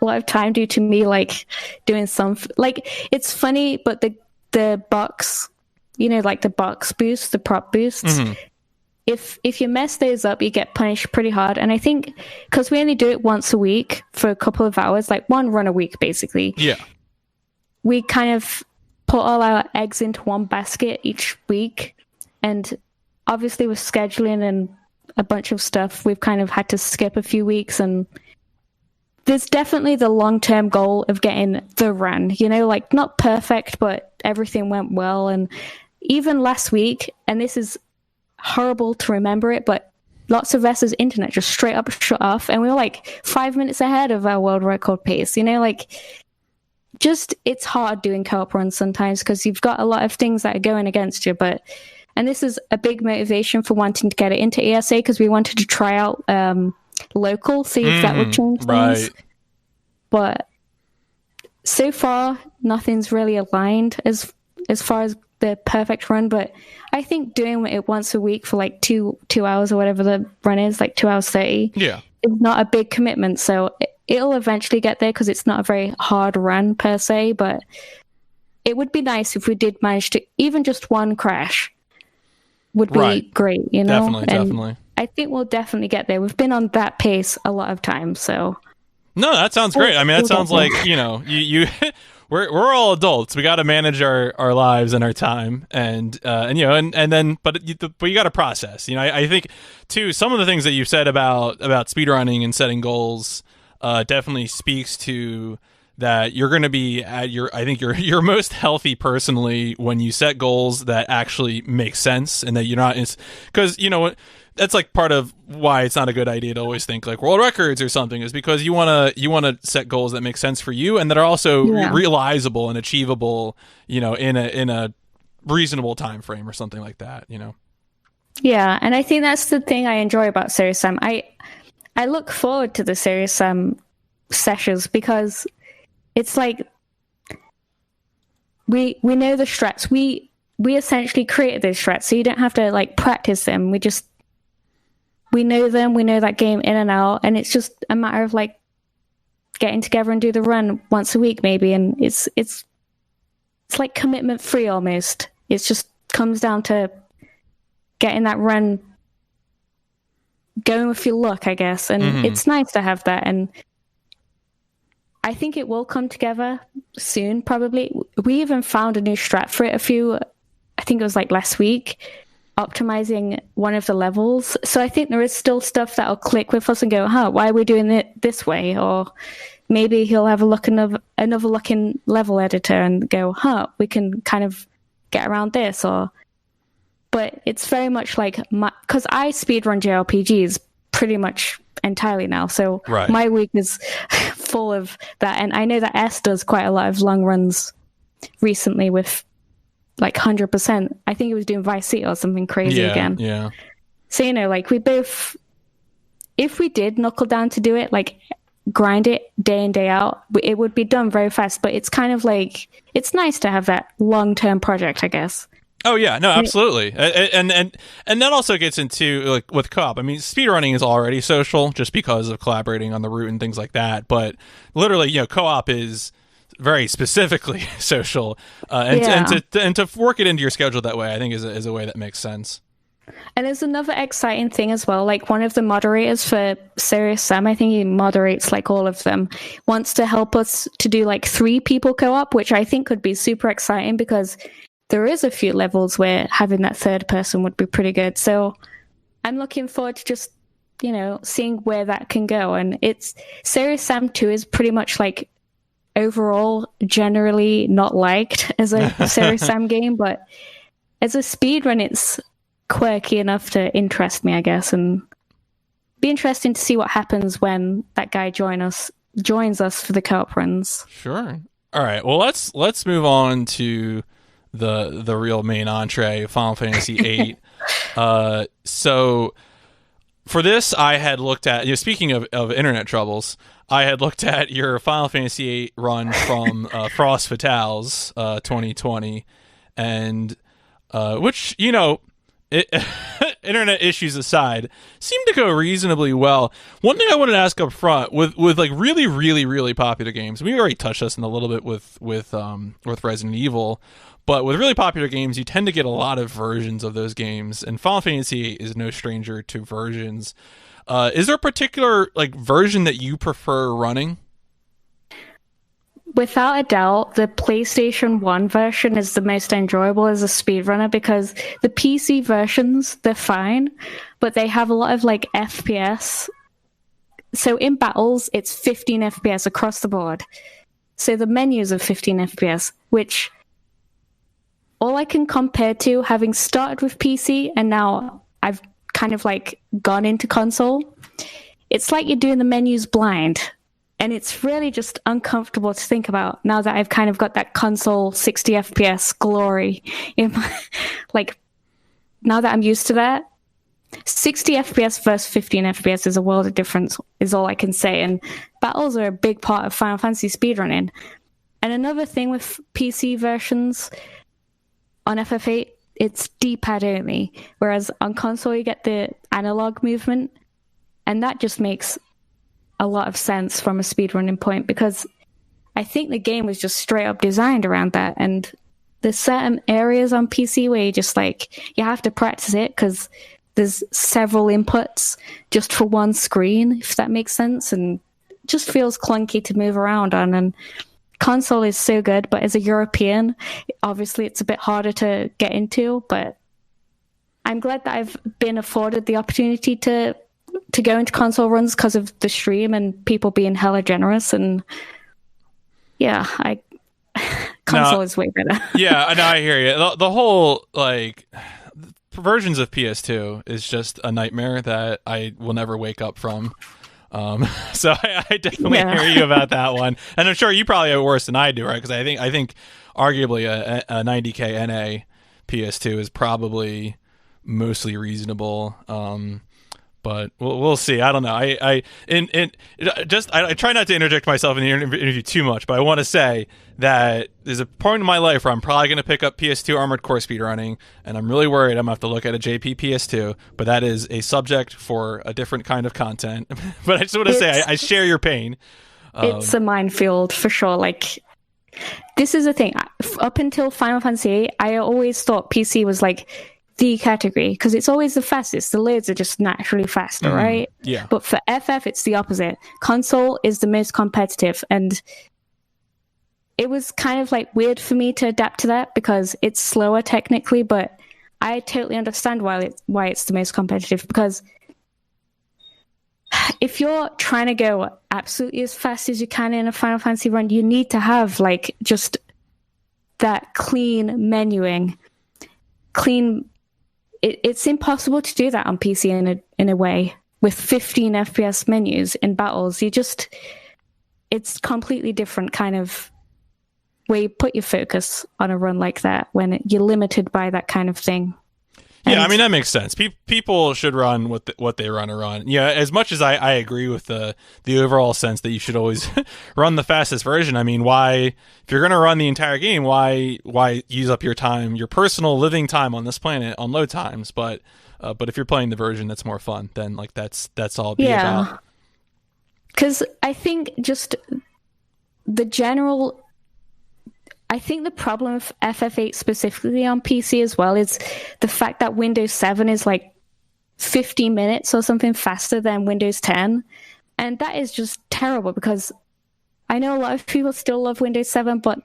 of time due to me doing some it's funny, but the box, the box boost, the prop boosts. Mm-hmm. If you mess those up, you get punished pretty hard. And I think because we only do it once a week for a couple of hours, one run a week basically. Yeah. We kind of put all our eggs into one basket each week, and obviously with scheduling and a bunch of stuff, we've kind of had to skip a few weeks. And there's definitely the long-term goal of getting the run, not perfect, but everything went well. And even last week, and this is horrible to remember it, but lots of S's internet just straight up shut off, and we were 5 minutes ahead of our world record pace. It's hard doing co-op runs sometimes because you've got a lot of things that are going against you. And this is a big motivation for wanting to get it into ESA, because we wanted to try out local, see if that would change things. Right. But so far, nothing's really aligned as far as the perfect run, but I think doing it once a week for like two hours or whatever the run is, like 2 hours 30, is not a big commitment. So it'll eventually get there because it's not a very hard run per se, but it would be nice if we did manage to, even just one crash would be great, you know? Definitely. I think we'll definitely get there. We've been on that pace a lot of times, so. No, that sounds great. I mean, that sounds like, you know, you we're all adults. We got to manage our lives and our time, and you know, and then, but you got to process. You know, I think too, some of the things that you've said about speedrunning and setting goals definitely speaks to that you're going to be at I think you're most healthy personally when you set goals that actually make sense, and that you're not, because you know that's like part of why it's not a good idea to always think like world records or something, is because you want to set goals that make sense for you and that are also realizable and achievable, you know, in a reasonable time frame or something like that, you know. Yeah, and I think that's the thing I enjoy about Serious Sam. I look forward to the Serious Sam sessions because it's like we know the strats. We essentially created those strats, so you don't have to like practice them. We know them, we know that game in and out, and it's just a matter of like getting together and do the run once a week maybe, and it's like commitment free almost. It just comes down to getting that run going with your luck, I guess, and it's nice to have that, and I think it will come together soon, probably. We even found a new strat for it I think it was like last week, optimizing one of the levels. So I think there is still stuff that'll click with us and go, why are we doing it this way? Or maybe he'll have a look another look in level editor and go, we can kind of get around this. But it's very much like because I speedrun JRPGs pretty much entirely now, so my week is full of that. And I know that S does quite a lot of long runs recently with like 100%. I think he was doing Vice City or something crazy again. Yeah. So, you know, like we both, if we did knuckle down to do it, like grind it day in, day out, it would be done very fast. But it's kind of like, it's nice to have that long-term project, I guess. Oh yeah, no, absolutely. And that also gets into like with co-op. I mean, speedrunning is already social just because of collaborating on the route and things like that. But literally, you know, co-op is very specifically social, and to work it into your schedule that way, I think is a way that makes sense. And there's another exciting thing as well. Like one of the moderators for Serious Sam, I think he moderates like all of them, wants to help us to do like 3 people co-op, which I think could be super exciting because there is a few levels where having that third person would be pretty good. So I'm looking forward to just, you know, seeing where that can go. And it's Serious Sam 2 is pretty much like overall generally not liked as a Serious Sam game, but as a speedrun, it's quirky enough to interest me, I guess, and be interesting to see what happens when that guy joins us for the co-op runs. Sure. All right. Well, let's move on to the real main entree, Final Fantasy VIII. So for this, I had looked at, you know, speaking of internet troubles, I had looked at your Final Fantasy VIII run from Frost Fatales 2020, and which, you know, internet issues aside, seemed to go reasonably well. One thing I wanted to ask up front with like really, really, really popular games, we already touched this in a little bit with Resident Evil, but with really popular games, you tend to get a lot of versions of those games, and Final Fantasy VIII is no stranger to versions. Is there a particular like version that you prefer running? Without a doubt, the PlayStation 1 version is the most enjoyable as a speedrunner because the PC versions, they're fine, but they have a lot of like FPS. So in battles, it's 15 FPS across the board. So the menus are 15 FPS, which all I can compare to, having started with PC and now I've kind of like gone into console, it's like you're doing the menus blind. And it's really just uncomfortable to think about now that I've kind of got that console 60 FPS glory in my, like, now that I'm used to that. 60 FPS versus 15 FPS is a world of difference, is all I can say. And battles are a big part of Final Fantasy speedrunning. And another thing with PC versions on FF8, it's D-pad only, whereas on console you get the analog movement, and that just makes a lot of sense from a speedrunning point, because I think the game was just straight up designed around that, and there's certain areas on PC where you just like, you have to practice it because there's several inputs just for one screen, if that makes sense, and it just feels clunky to move around on. And console is so good, but as a European, obviously it's a bit harder to get into, but I'm glad that I've been afforded the opportunity to go into console runs because of the stream and people being hella generous. And yeah, console is way better. Yeah, no, I hear you. The whole, like, versions of PS2 is just a nightmare that I will never wake up from. So I definitely hear you about that one, and I'm sure you probably have it worse than I do, right? Because I think arguably a 90K NA PS2 is probably mostly reasonable. But we'll see. I don't know. I try not to interject myself in the interview too much, but I want to say that there's a point in my life where I'm probably going to pick up PS2 Armored Core speedrunning, and I'm really worried I'm going to have to look at a JP PS2, but that is a subject for a different kind of content. But I just want to say I share your pain. It's a minefield for sure. Like, this is the thing. Up until Final Fantasy VIII, I always thought PC was like the category because it's always the fastest. The loads are just naturally faster, right? Yeah. But for FF, it's the opposite. Console is the most competitive, and it was kind of like weird for me to adapt to that because it's slower technically, but I totally understand why it's the most competitive, because if you're trying to go absolutely as fast as you can in a Final Fantasy run, you need to have like just that clean menuing, clean. It's impossible to do that on PC in a way with 15 FPS menus in battles. It's completely different kind of way you put your focus on a run like that when you're limited by that kind of thing. Yeah, I mean, that makes sense. People should run what they run. Yeah, as much as I agree with the overall sense that you should always run the fastest version. I mean, why, if you're going to run the entire game, why use up your time, your personal living time on this planet on load times? But if you're playing the version that's more fun, then like that's all it'd be about. Because I think just the general. I think the problem with FF8 specifically on PC as well is the fact that Windows 7 is like 50 minutes or something faster than Windows 10. And that is just terrible because I know a lot of people still love Windows 7, but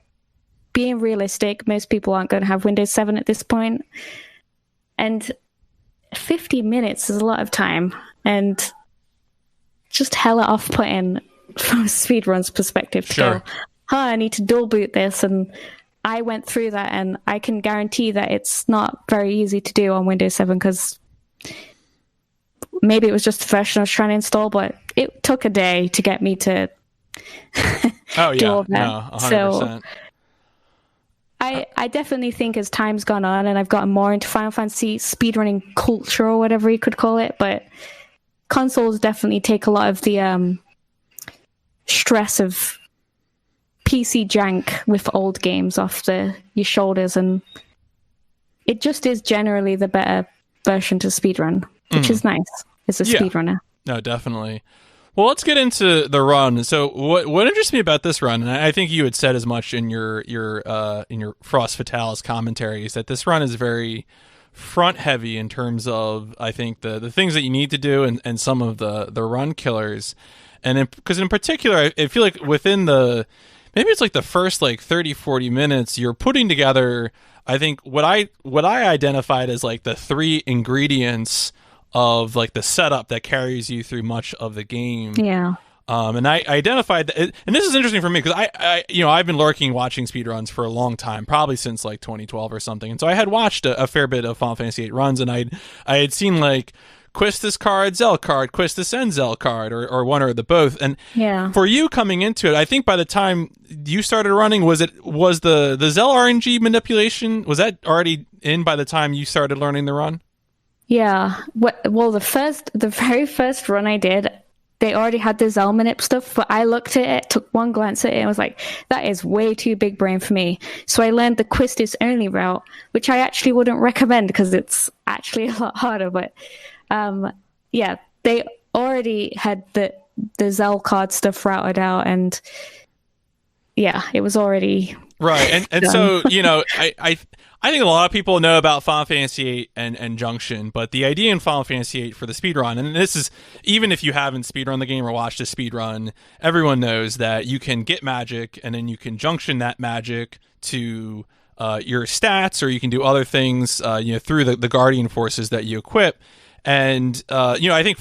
being realistic, most people aren't going to have Windows 7 at this point. And 50 minutes is a lot of time and just hella off-putting from a speedrun's perspective to go, I need to dual boot this, and I went through that, and I can guarantee that it's not very easy to do on Windows 7 because maybe it was just the version I was trying to install, but it took a day to get me to do all that. No, 100%. So I definitely think as time's gone on and I've gotten more into Final Fantasy speedrunning culture or whatever you could call it, but consoles definitely take a lot of the stress of PC jank with old games off your shoulders, and it just is generally the better version to speedrun, which is nice as a speedrunner. No, definitely. Well, let's get into the run. So what interests me about this run, and I think you had said as much in your Frost Fatalis commentary, is that this run is very front heavy in terms of, I think, the things that you need to do and some of the run killers. And because in particular, I feel like within maybe it's like the first like 30, 40 minutes, you're putting together, I think, what I identified as like the three ingredients of like the setup that carries you through much of the game. Yeah. And I identified that, and this is interesting for me because I've been watching speedruns for a long time, probably since like 2012 or something. And so I had watched a fair bit of Final Fantasy VIII runs, and I had seen like Quistis card, Zell card, Quistis and Zell card, or one or the both. And for you coming into it, I think by the time you started running, was the Zell RNG manipulation, was that already in by the time you started learning the run? Yeah. Well, the very first run I did, they already had the Rng Manip stuff, but I looked at it, took one glance at it, and was like, that is way too big brain for me. So I learned the Quistis only route, which I actually wouldn't recommend because it's actually a lot harder. But yeah, they already had the Zell card stuff routed out, and yeah, it was already right. And so, you know, I think a lot of people know about Final Fantasy VIII and Junction, but the idea in Final Fantasy VIII for the speedrun, and this is, even if you haven't speedrun the game or watched a speedrun, everyone knows that you can get magic, and then you can junction that magic to your stats, or you can do other things, you know, through the Guardian forces that you equip. And, you know, I think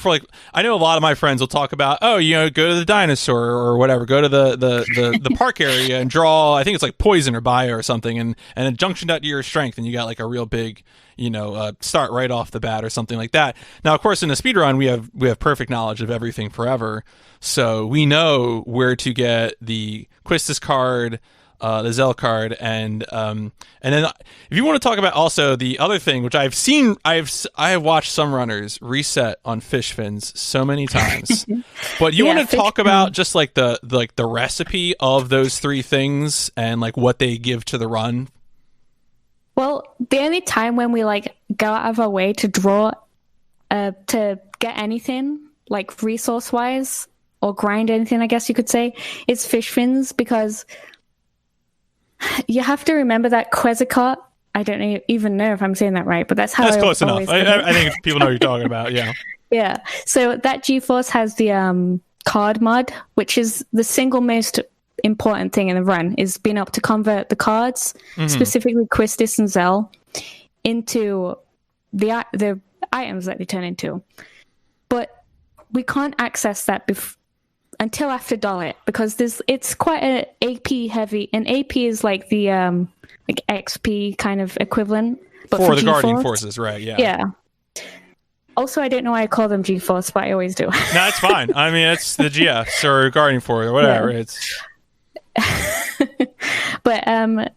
I know a lot of my friends will talk about, oh, you know, go to the dinosaur or whatever, go to the park area and draw, I think it's like poison or bio or something, and then junction that to your strength, and you got like a real big, you know, start right off the bat or something like that. Now, of course, in a speedrun, we have perfect knowledge of everything forever. So we know where to get the Quistis card, the Zell card, and then if you want to talk about also the other thing, which I've seen, I have watched some runners reset on fish fins so many times, but you want to talk about just like the recipe of those three things and like what they give to the run. Well, the only time when we like go out of our way to draw to get anything like resource wise or grind anything, I guess you could say, is fish fins, because you have to remember that Quasicot, I don't even know if I'm saying that right, but that's close enough. I think people know what you're talking about, yeah. Yeah. So that G-Force has the card mod, which is the single most important thing in the run, is being able to convert the cards, specifically Quistis and Zell, into the items that they turn into. But we can't access that until after Dalit, because it's quite an AP heavy, and AP is like the like XP kind of equivalent, but for the G-Force. Guardian forces, right? Yeah. Also, I don't know why I call them G-Force, but I always do. No, it's fine. I mean, it's the GFs or Guardian Force or whatever. Yeah. It's but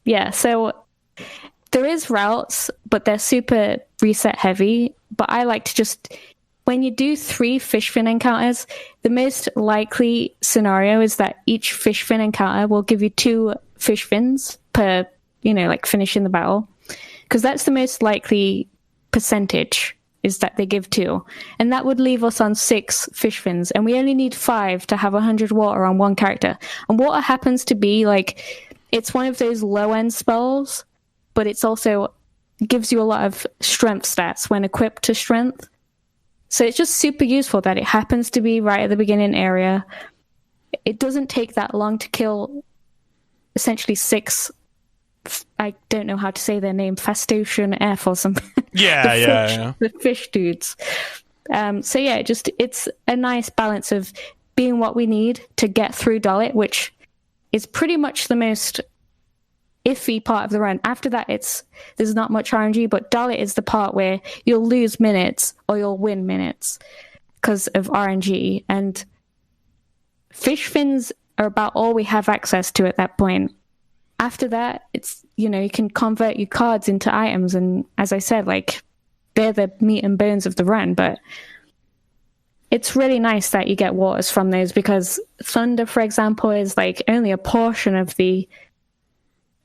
yeah. So there is routes, but they're super reset heavy. But I like to just, when you do 3 fish fin encounters, the most likely scenario is that each fish fin encounter will give you 2 fish fins per, you know, like finishing the battle. Because that's the most likely percentage, is that they give 2. And that would leave us on 6 fish fins. And we only need 5 to have 100 water on one character. And water happens to be like, it's one of those low end spells, but it's also gives you a lot of strength stats when equipped to strength. So it's just super useful that it happens to be right at the beginning area. It doesn't take that long to kill essentially 6, I don't know how to say their name, Fastosian F or something. Yeah, the fish dudes. So yeah, it's a nice balance of being what we need to get through Dalit, which is pretty much the most iffy part of the run. After that, there's not much RNG, but Dalit is the part where you'll lose minutes or you'll win minutes because of RNG. And fish fins are about all we have access to at that point. After that, it's, you know, you can convert your cards into items, and as I said, like, they're the meat and bones of the run. But it's really nice that you get waters from those, because Thunder, for example, is like only a portion of the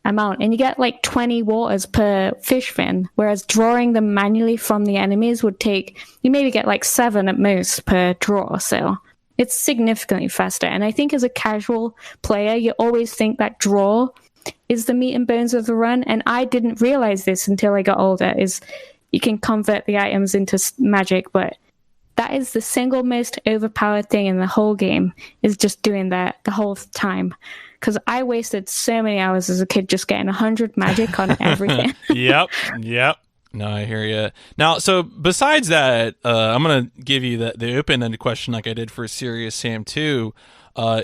amount, and you get like 20 waters per fish fin, whereas drawing them manually from the enemies would take, you maybe get like 7 at most per draw. So it's significantly faster. And I think as a casual player, you always think that draw is the meat and bones of the run, and I didn't realize this until I got older, is you can convert the items into magic, but that is the single most overpowered thing in the whole game, is just doing that the whole time. Because I wasted so many hours as a kid just getting 100 magic on everything. Yep. No, I hear you. Now, so besides that, I'm going to give you the open-ended question like I did for Serious Sam 2.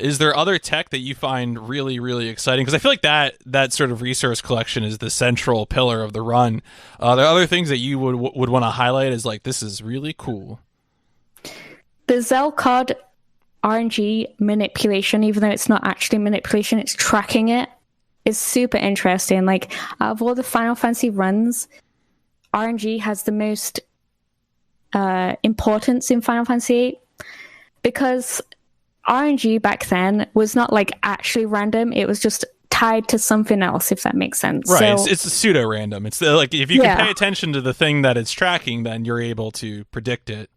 Is there other tech that you find really, really exciting? Because I feel like that sort of resource collection is the central pillar of the run. Are there other things that you would want to highlight as like, this is really cool? The Zell card RNG manipulation, even though it's not actually manipulation, it's tracking it, is super interesting. Like, out of all the Final Fantasy runs, RNG has the most importance in Final Fantasy VIII. because RNG back then was not like actually random. It was just tied to something else, if that makes sense. Right. So, it's pseudo random. It's like if you can pay attention to the thing that it's tracking, then you're able to predict it.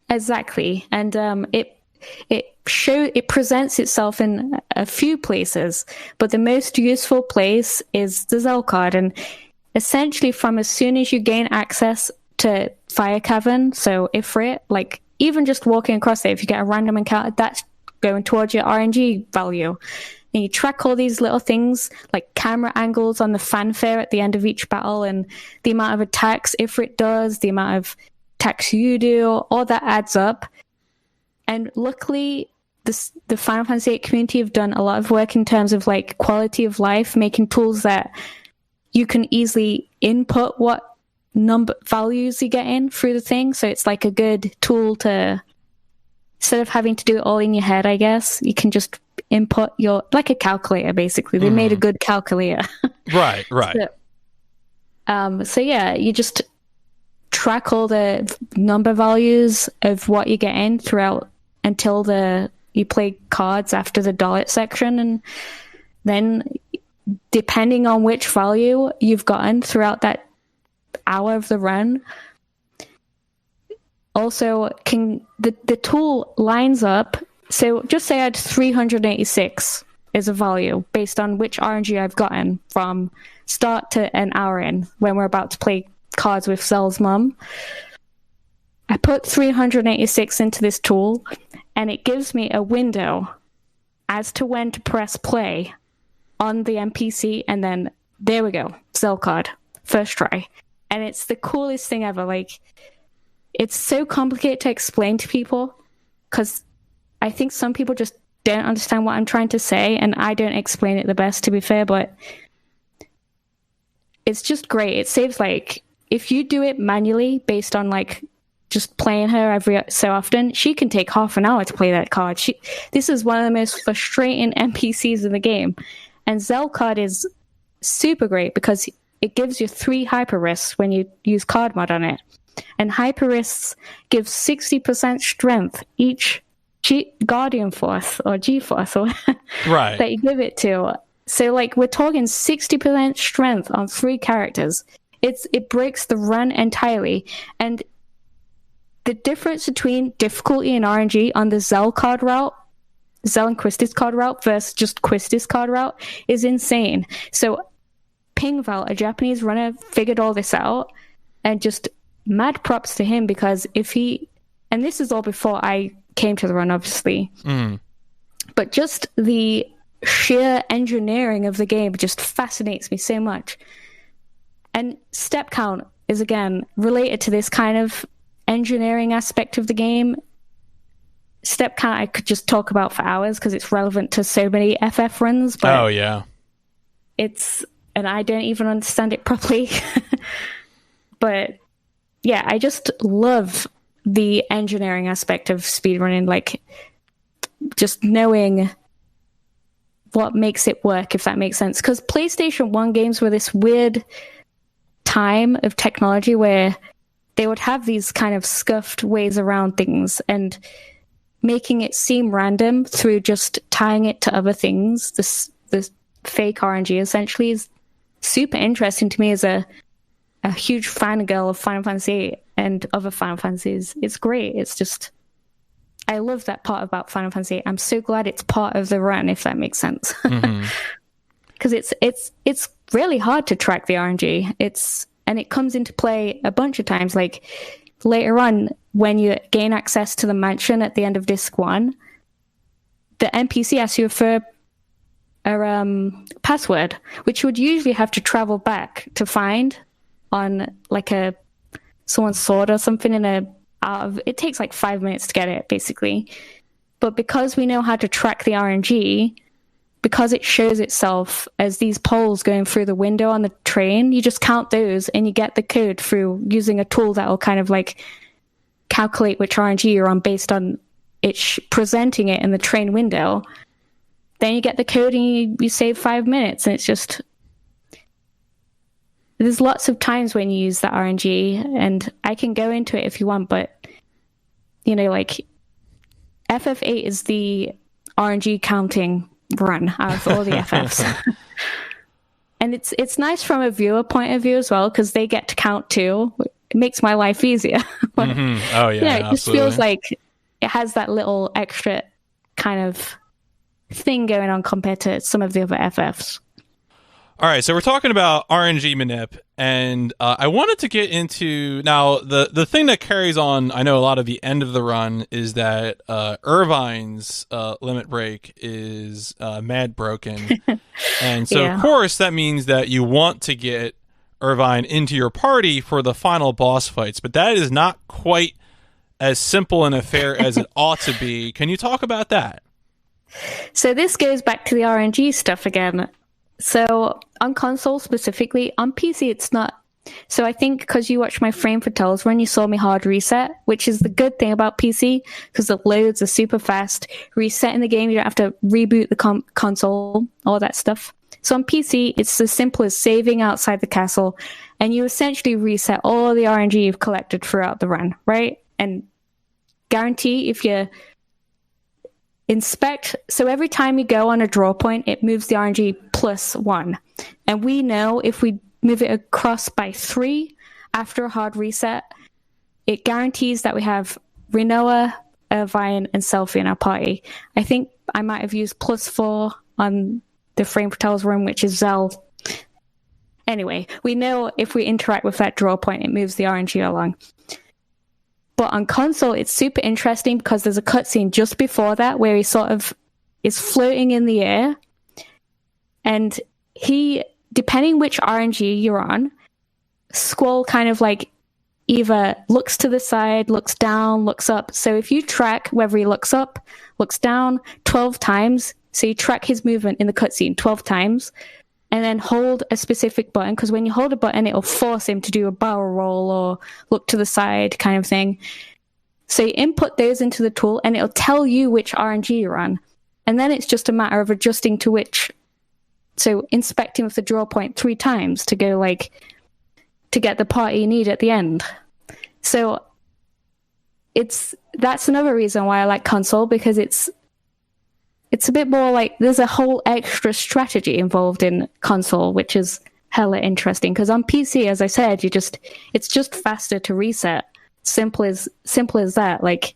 Exactly. And it presents itself in a few places, but the most useful place is the Zell card. And essentially, from as soon as you gain access to Fire Cavern, so Ifrit, like even just walking across there, if you get a random encounter, that's going towards your RNG value. And you track all these little things like camera angles on the fanfare at the end of each battle, and the amount of attacks Ifrit does, the amount of attacks you do, all that adds up. And luckily, the Final Fantasy VIII community have done a lot of work in terms of like quality of life, making tools that you can easily input what number values you get in through the thing. So it's like a good tool to, instead of having to do it all in your head, I guess, you can just input your, like a calculator, basically. They made a good calculator. Right. So yeah, you just track all the number values of what you get in throughout until you play cards after the dollet section, and then depending on which value you've gotten throughout that hour of the run, also the tool lines up. So just say I had 386 is a value based on which RNG I've gotten from start to an hour in when we're about to play cards with Zell's mum. I put 386 into this tool, and it gives me a window as to when to press play on the NPC, and then there we go, Zell card, first try. And it's the coolest thing ever. Like, it's so complicated to explain to people, because I think some people just don't understand what I'm trying to say, and I don't explain it the best, to be fair, but it's just great. It saves, like, if you do it manually based on, like, just playing her every so often, she can take half an hour to play that card. This is one of the most frustrating NPCs in the game. And Zell card is super great because it gives you 3 hyper risks when you use card mod on it. And hyper risks give 60% strength each Guardian Force or G-Force or right. that you give it to. So, like, we're talking 60% strength on 3 characters. It breaks the run entirely. And the difference between difficulty and RNG on the Zell card route, Zell and Quistis card route versus just Quistis card route is insane. So Pingval, a Japanese runner, figured all this out, and just mad props to him, because and this is all before I came to the run, obviously, but just the sheer engineering of the game just fascinates me so much. And step count is, again, related to this kind of engineering aspect of the game. Step count I could just talk about for hours because it's relevant to so many FF runs, but oh yeah, and I don't even understand it properly. But yeah, I just love the engineering aspect of speedrunning, like just knowing what makes it work, if that makes sense. Because PlayStation 1 games were this weird time of technology where they would have these kind of scuffed ways around things and making it seem random through just tying it to other things. This fake RNG essentially is super interesting to me as a huge fangirl of Final Fantasy VIII and other Final Fantasies. It's great. It's just, I love that part about Final Fantasy VIII. I'm so glad it's part of the run, if that makes sense. Because it's really hard to track the RNG. And it comes into play a bunch of times. Like later on, when you gain access to the mansion at the end of Disc 1, the NPC asks you for a password, which you would usually have to travel back to find on like someone's sword or something it takes like 5 minutes to get it, basically. But because we know how to track the RNG, because it shows itself as these poles going through the window on the train, you just count those and you get the code through using a tool that will kind of like calculate which RNG you're on based on it presenting it in the train window. Then you get the code and you save 5 minutes, and it's just, there's lots of times when you use that RNG, and I can go into it if you want, but you know, like FF8 is the RNG counting run out of all the FFs. And it's nice from a viewer point of view as well, because they get to count too. It makes my life easier. But, Oh, yeah, it just feels like it has that little extra kind of thing going on compared to some of the other FFs. All right, so we're talking about RNG Manip, and I wanted to get into now the thing that carries on. I know a lot of the end of the run is that Irvine's limit break is mad broken, and so of course that means that you want to get Irvine into your party for the final boss fights, but that is not quite as simple an affair as it ought to be. Can you talk about that? So this goes back to the RNG stuff again. So on console specifically, on PC it's not. So I think because you watched my Frame for Tells run, you saw me hard reset, which is the good thing about PC, because the loads are super fast. Resetting the game, you don't have to reboot the console, all that stuff. So on PC, it's as simple as saving outside the castle, and you essentially reset all the RNG you've collected throughout the run, right? And guarantee if you inspect, so every time you go on a draw point, it moves the RNG +1. And we know if we move it across by 3 after a hard reset, it guarantees that we have Rinoa, Irvine, and Selfie in our party. I think I might have used +4 on the Frame for Tells room, which is Zell. Anyway, we know if we interact with that draw point, it moves the RNG along. But on console, it's super interesting because there's a cutscene just before that where he sort of is floating in the air. And he, depending which RNG you're on, Squall kind of like either looks to the side, looks down, looks up. So if you track whether he looks up, looks down 12 times, so you track his movement in the cutscene 12 times, and then hold a specific button, because when you hold a button, it'll force him to do a barrel roll or look to the side kind of thing. So you input those into the tool, and it'll tell you which RNG you're on. And then it's just a matter of adjusting to which. So inspecting with the draw point 3 times to go to get the party you need at the end. So that's another reason why I like console, because it's a bit more like there's a whole extra strategy involved in console, which is hella interesting. Because on PC, as I said, it's just faster to reset. Simple as that. Like,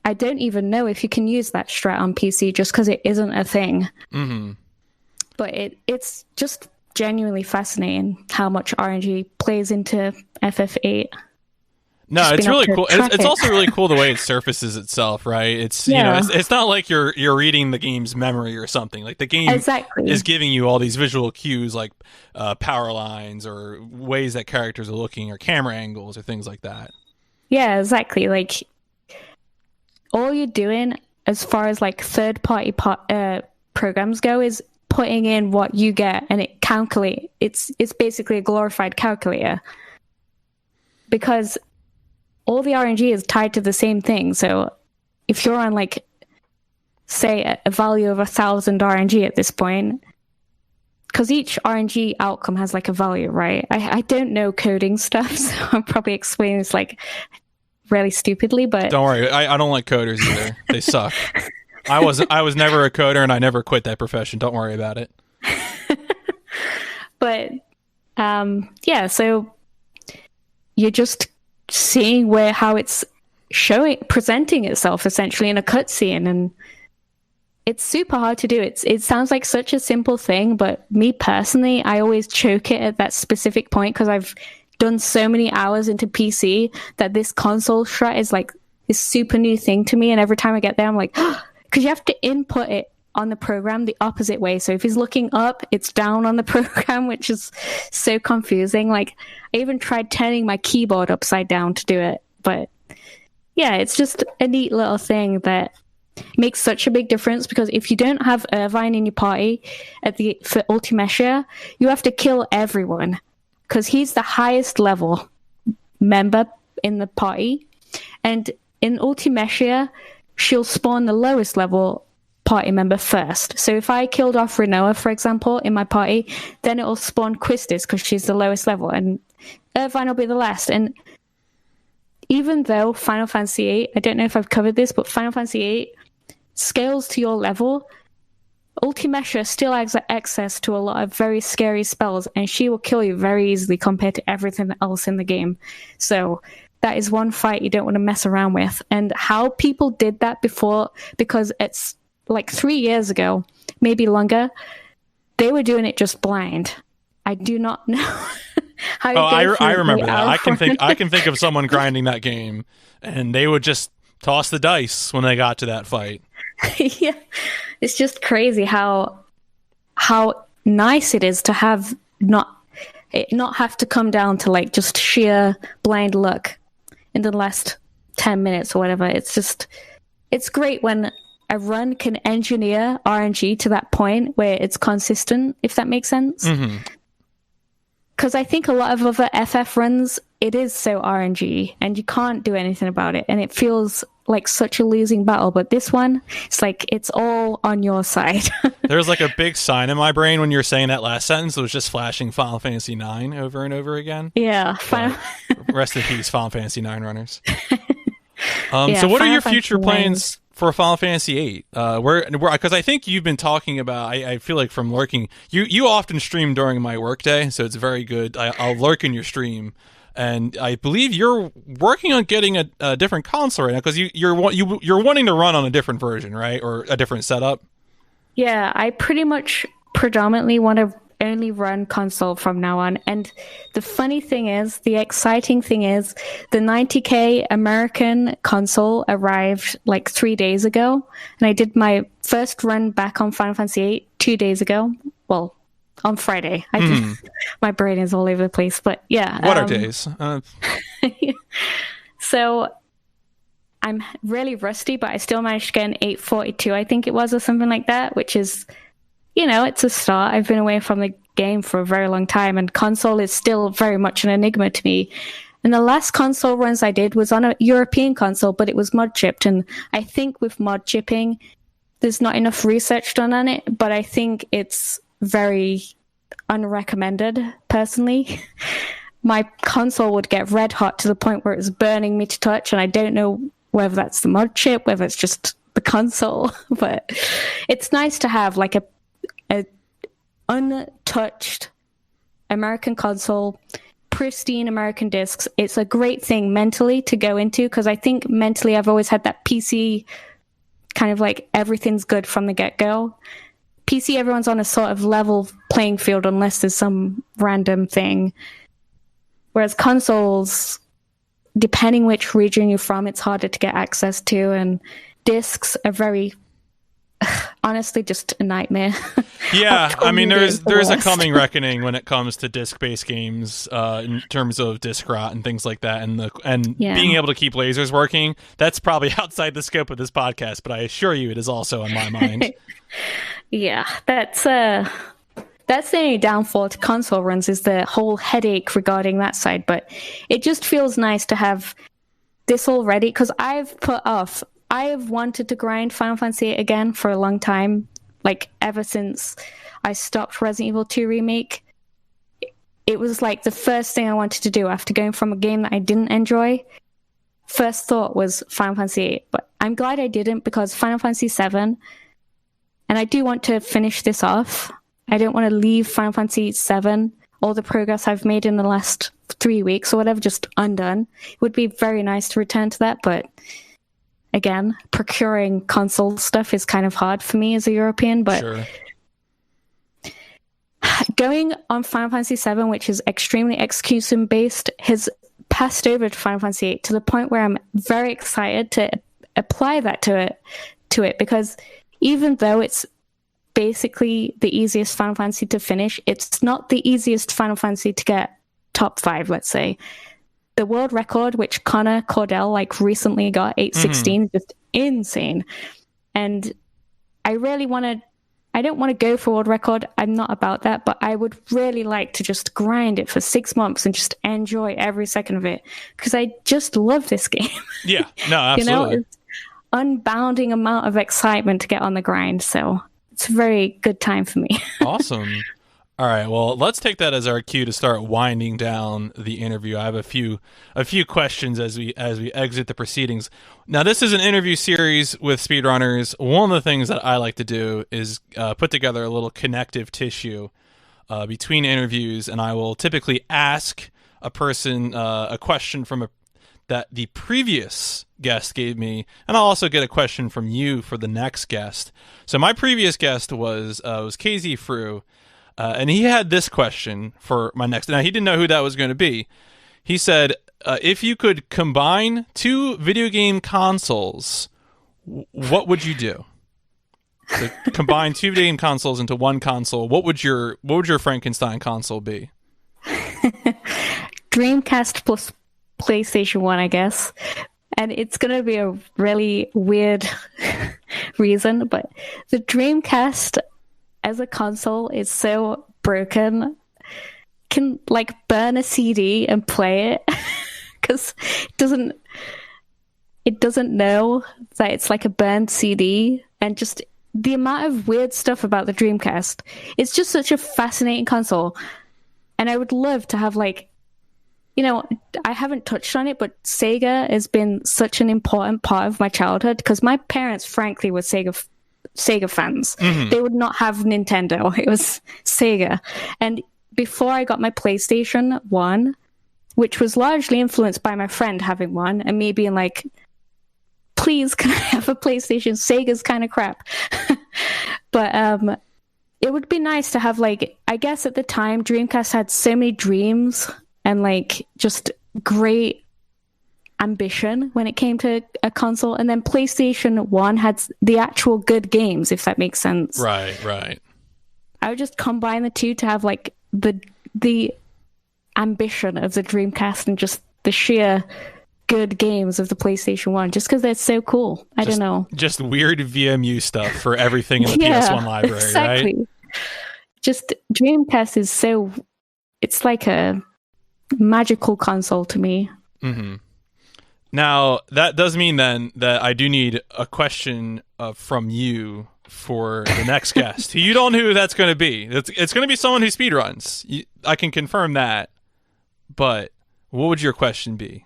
I don't even know if you can use that strat on PC just because it isn't a thing. Mm-hmm. But it's just genuinely fascinating how much RNG plays into FF8. No, it's really cool. It's also really cool the way it surfaces itself, right? It's you know, it's not like you're reading the game's memory or something. Like the game is giving you all these visual cues, like power lines or ways that characters are looking, or camera angles, or things like that. Yeah, exactly. Like all you're doing, as far as like third-party programs go, is putting in what you get, and it calculate. It's basically a glorified calculator, because all the RNG is tied to the same thing. So if you're on, like, say, a value of 1,000 RNG at this point, because each RNG outcome has, like, a value, right? I don't know coding stuff, so I'm probably explaining this, like, really stupidly, but... Don't worry, I don't like coders either. They suck. I was never a coder, and I never quit that profession. Don't worry about it. But, yeah, so you're just seeing how it's presenting itself essentially in a cutscene, and it's super hard to do. It sounds like such a simple thing, but me personally, I always choke it at that specific point because I've done so many hours into PC that this console strat is like this super new thing to me, and every time I get there, I'm like, because you have to input it on the program the opposite way. So if he's looking up, it's down on the program, which is so confusing. Like, I even tried turning my keyboard upside down to do it. But yeah, it's just a neat little thing that makes such a big difference, because if you don't have Irvine in your party for Ultimecia, you have to kill everyone, because he's the highest level member in the party. And in Ultimecia, she'll spawn the lowest level party member first. So if I killed off Rinoa, for example, in my party, then it'll spawn Quistis because she's the lowest level, and Irvine will be the last. And even though Final Fantasy VIII, I don't know if I've covered this, but Final Fantasy VIII scales to your level. Ultimesha still has access to a lot of very scary spells, and she will kill you very easily compared to everything else in the game. So that is one fight you don't want to mess around with. And how people did that before, because it's like 3 years ago, maybe longer, they were doing it just blind. I do not know. I remember that. I can think of someone grinding that game, and they would just toss the dice when they got to that fight. Yeah, it's just crazy how nice it is to have not have to come down to like just sheer blind luck in the last 10 minutes or whatever. It's great when a run can engineer RNG to that point where it's consistent, if that makes sense. Because I think a lot of other FF runs, it is so RNG and you can't do anything about it, and it feels like such a losing battle. But this one, it's like it's all on your side. There's like a big sign in my brain when you're saying that last sentence. It was just flashing Final Fantasy IX over and over again. Yeah. Rest in peace, Final Fantasy IX runners. So what are your future plans for Final Fantasy VIII? Because I think you've been talking about, I feel like from lurking, you often stream during my workday, so it's very good. I'll lurk in your stream. And I believe you're working on getting a different console right now, because you're wanting to run on a different version, right, or a different setup. Yeah, I pretty much predominantly want to only run console from now on. And the funny thing is, the exciting thing is, the 90K American console arrived like 3 days ago, and I did my first run back on Final Fantasy VIII 2 days ago. Well, on Friday. My brain is all over the place, but yeah. What are days? So I'm really rusty, but I still managed to get an 842, I think it was, or something like that, which is, it's a start. I've been away from the game for a very long time, and console is still very much an enigma to me. And the last console runs I did was on a European console, but it was mod chipped. And I think with mod chipping, there's not enough research done on it, but I think it's very unrecommended, personally. My console would get red hot to the point where it was burning me to touch, and I don't know whether that's the mod chip, whether it's just the console, but it's nice to have like a untouched American console, pristine American discs. It's a great thing mentally to go into, because I think mentally I've always had that PC kind of like everything's good from the get-go. PC, everyone's on a sort of level playing field unless there's some random thing. Whereas consoles, depending which region you're from, it's harder to get access to, and discs are very, honestly, just a nightmare. Yeah, I mean, there's a coming reckoning when it comes to disc-based games in terms of disc rot and things like that, and being able to keep lasers working. That's probably outside the scope of this podcast, but I assure you it is also on my mind. Yeah, that's the only downfall to console runs, is the whole headache regarding that side. But it just feels nice to have this all ready, because I've wanted to grind Final Fantasy again for a long time, like ever since I stopped Resident Evil 2 Remake. It was like the first thing I wanted to do after going from a game that I didn't enjoy. First thought was Final Fantasy 8, but I'm glad I didn't, because Final Fantasy 7, and I do want to finish this off. I don't want to leave Final Fantasy 7, all the progress I've made in the last 3 weeks or whatever, just undone. It would be very nice to return to that, but again, procuring console stuff is kind of hard for me as a European, but sure. Going on Final Fantasy 7, which is extremely execution based, has passed over to Final Fantasy 8 to the point where I'm very excited to apply that to it, because even though it's basically the easiest Final Fantasy to finish, it's not the easiest Final Fantasy to get top 5, let's say. The world record, which Connor Cordell recently got, 816, is just insane. And I don't want to go for world record. I'm not about that, but I would really like to just grind it for 6 months and just enjoy every second of it, because I just love this game. Yeah, no, absolutely. It's unbounding amount of excitement to get on the grind, so it's a very good time for me. Awesome. All right. Well, let's take that as our cue to start winding down the interview. I have a few questions as we exit the proceedings. Now, this is an interview series with speedrunners. One of the things that I like to do is put together a little connective tissue between interviews, and I will typically ask a person a question that the previous guest gave me, and I'll also get a question from you for the next guest. So my previous guest was KZ Frew. And he had this question for my next. Now, he didn't know who that was going to be. He said, if you could combine two video game consoles, what would you do? So combine two video game consoles into one console. What would your Frankenstein console be? Dreamcast plus PlayStation 1, I guess. And it's going to be a really weird reason, but the Dreamcast as a console is so broken, can like burn a CD and play it because it doesn't know that it's like a burned CD, and just the amount of weird stuff about the Dreamcast. It's just such a fascinating console, and I would love to have like, you know, I haven't touched on it, but Sega has been such an important part of my childhood because my parents, frankly, were Sega fans. Mm-hmm. They would not have Nintendo. It was Sega. And before I got my PlayStation 1, which was largely influenced by my friend having one and me being like, please, can I have a PlayStation? Sega's kind of crap. But it would be nice to have, like, I guess at the time, Dreamcast had so many dreams and like just great ambition when it came to a console, and then PlayStation 1 had the actual good games, if that makes sense. Right. I would just combine the two to have like the ambition of the Dreamcast and just the sheer good games of the PlayStation 1, just because they're so cool. I don't know. Just weird VMU stuff for everything in the PS1 library, exactly. Right? Just Dreamcast is so, it's like a magical console to me. Mm-hmm. Now, that does mean then that I do need a question from you for the next guest. You don't know who that's going to be. It's going to be someone who speedruns. I can confirm that. But what would your question be?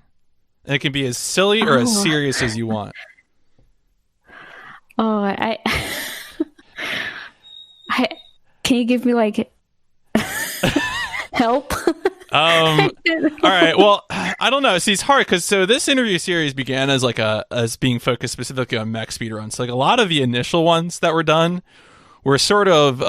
And it can be as silly or as serious as you want. I can you give me like help? All right. Well, I don't know. See, it's hard because this interview series began as being focused specifically on mech speedruns. Like a lot of the initial ones that were done were sort of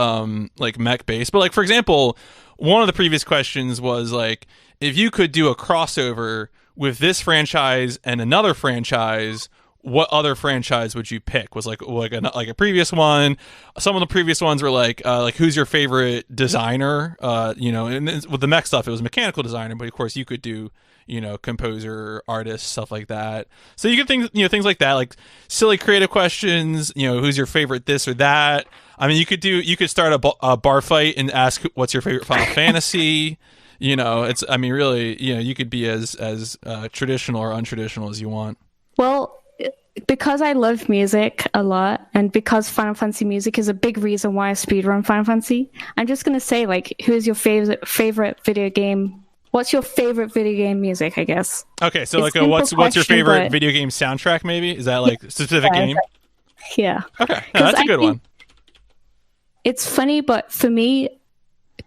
like mech based. But like for example, one of the previous questions was like, if you could do a crossover with this franchise and another franchise, what other franchise would you pick? Was like a previous one. Some of the previous ones were like who's your favorite designer? And with the mech stuff, it was mechanical designer, but of course you could do, composer, artist, stuff like that. So you could things like that, like silly creative questions. Who's your favorite this or that? I mean, you could start a bar fight and ask what's your favorite Final Fantasy. Really, you could be as traditional or untraditional as you want. Well, because I love music a lot, and because Final Fantasy music is a big reason why I speedrun Final Fantasy, I'm just going to say, like, who's your favorite video game? What's your favorite video game music, I guess? Okay, so it's what's your favorite video game soundtrack, maybe? Is that like a specific game? Yeah. Okay, that's a good one. It's funny, but for me,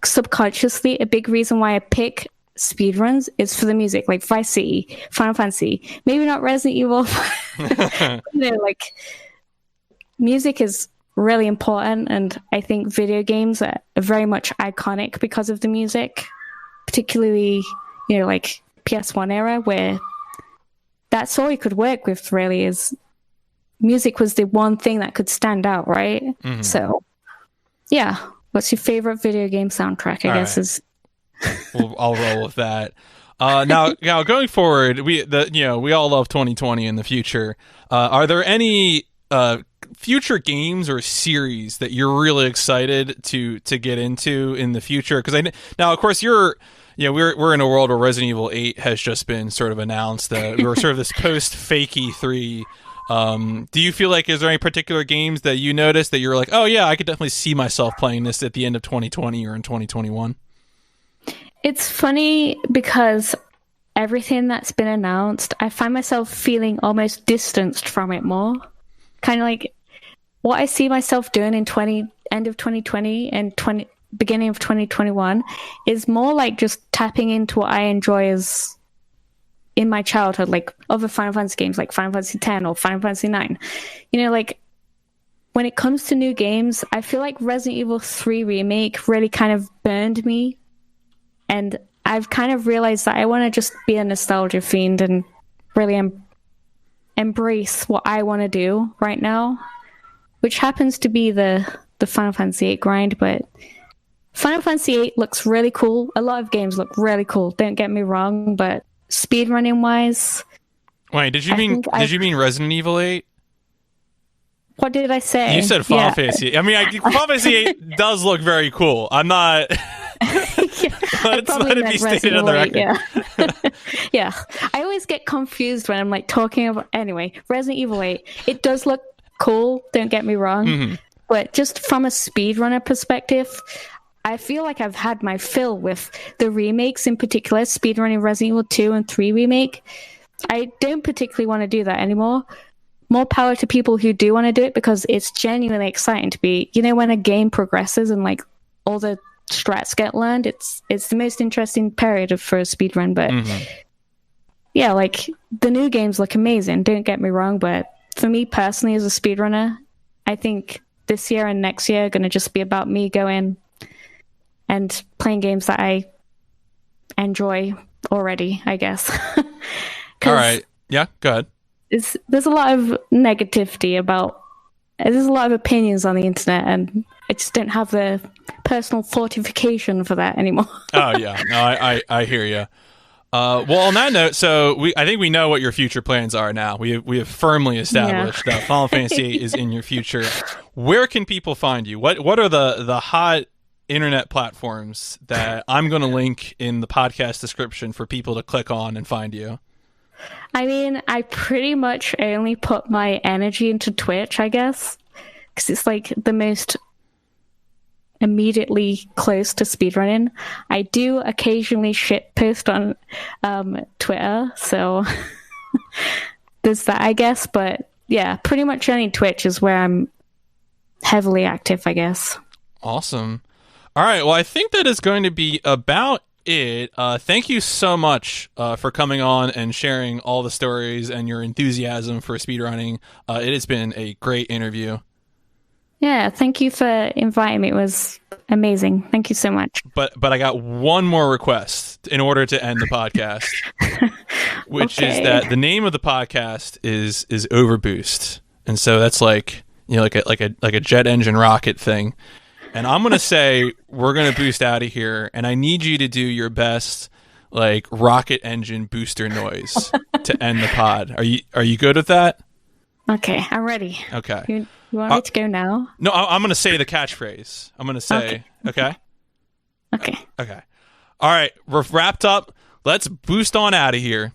subconsciously, a big reason why I pick speedruns is for the music, like Vice City, Final Fantasy, maybe not Resident Evil. Like music is really important, and I think video games are very much iconic because of the music, particularly like PS1 era, where that's all you could work with really, is music was the one thing that could stand out, right? Mm-hmm. So yeah, what's your favorite video game soundtrack, I guess, is I'll roll with that. Now going forward, we all love 2020 in the future. Are there any future games or series that you're really excited to get into in the future? Because now, of course, we're in a world where Resident Evil 8 has just been sort of announced. We're sort of this post-Fake E3 Do you feel like, is there any particular games that you noticed that you're like, oh yeah, I could definitely see myself playing this at the end of 2020 or in 2021? It's funny because everything that's been announced, I find myself feeling almost distanced from it more. Kind of like what I see myself doing in end of 2020 and beginning of 2021 is more like just tapping into what I enjoy as in my childhood, like other Final Fantasy games like Final Fantasy X or Final Fantasy IX. You know, like when it comes to new games, I feel like Resident Evil 3 Remake really kind of burned me. And I've kind of realized that I want to just be a nostalgia fiend and really embrace what I want to do right now, which happens to be the Final Fantasy VIII grind. But Final Fantasy VIII looks really cool. A lot of games look really cool, don't get me wrong, but speedrunning wise... Wait, did you mean Resident Evil 8? What did I say? You said Final Fantasy. I mean, Final Fantasy 8 does look very cool. I'm not... Let it be stated on the record. Yeah. Yeah. I always get confused when I'm like talking about... Anyway, Resident Evil 8, it does look cool, don't get me wrong. Mm-hmm. But just from a speedrunner perspective, I feel like I've had my fill with the remakes, in particular, speedrunning Resident Evil 2 and 3 remake. I don't particularly want to do that anymore. More power to people who do want to do it, because it's genuinely exciting to be, you know, when a game progresses and like all the strats get learned, it's the most interesting period for a speedrun. But yeah, like the new games look amazing, don't get me wrong, but for me personally as a speedrunner, I think this year and next year are going to just be about me going and playing games that I enjoy already, I guess. All right. Yeah, go ahead. There's a lot of negativity about... There's a lot of opinions on the internet, and I just don't have the personal fortification for that anymore. Oh, yeah. No, I hear you. Well, on that note, so I think we know what your future plans are now. We have firmly established that Final Fantasy VIII is in your future. Where can people find you? What are the hot internet platforms that I'm going to link in the podcast description for people to click on and find you? I mean, I pretty much only put my energy into Twitch, I guess, because it's like the most immediately close to speedrunning. I do occasionally shitpost on Twitter, so there's that, I guess. But yeah, pretty much only Twitch is where I'm heavily active, I guess. Awesome. All right, well, I think that is going to be about it. Thank you so much for coming on and sharing all the stories and your enthusiasm for speedrunning. It has been a great interview. Yeah, thank you for inviting me. It was amazing. Thank you so much. But I got one more request in order to end the podcast, which is that the name of the podcast is OverBoost, and so that's like, you know, like a jet engine rocket thing. And I'm going to say we're going to boost out of here, and I need you to do your best, like, rocket engine booster noise to end the pod. Are you good with that? Okay, I'm ready. Okay. You want me to go now? No, I'm going to say the catchphrase. I'm going to say, okay? Okay. Okay. All right, we're wrapped up. Let's boost on out of here.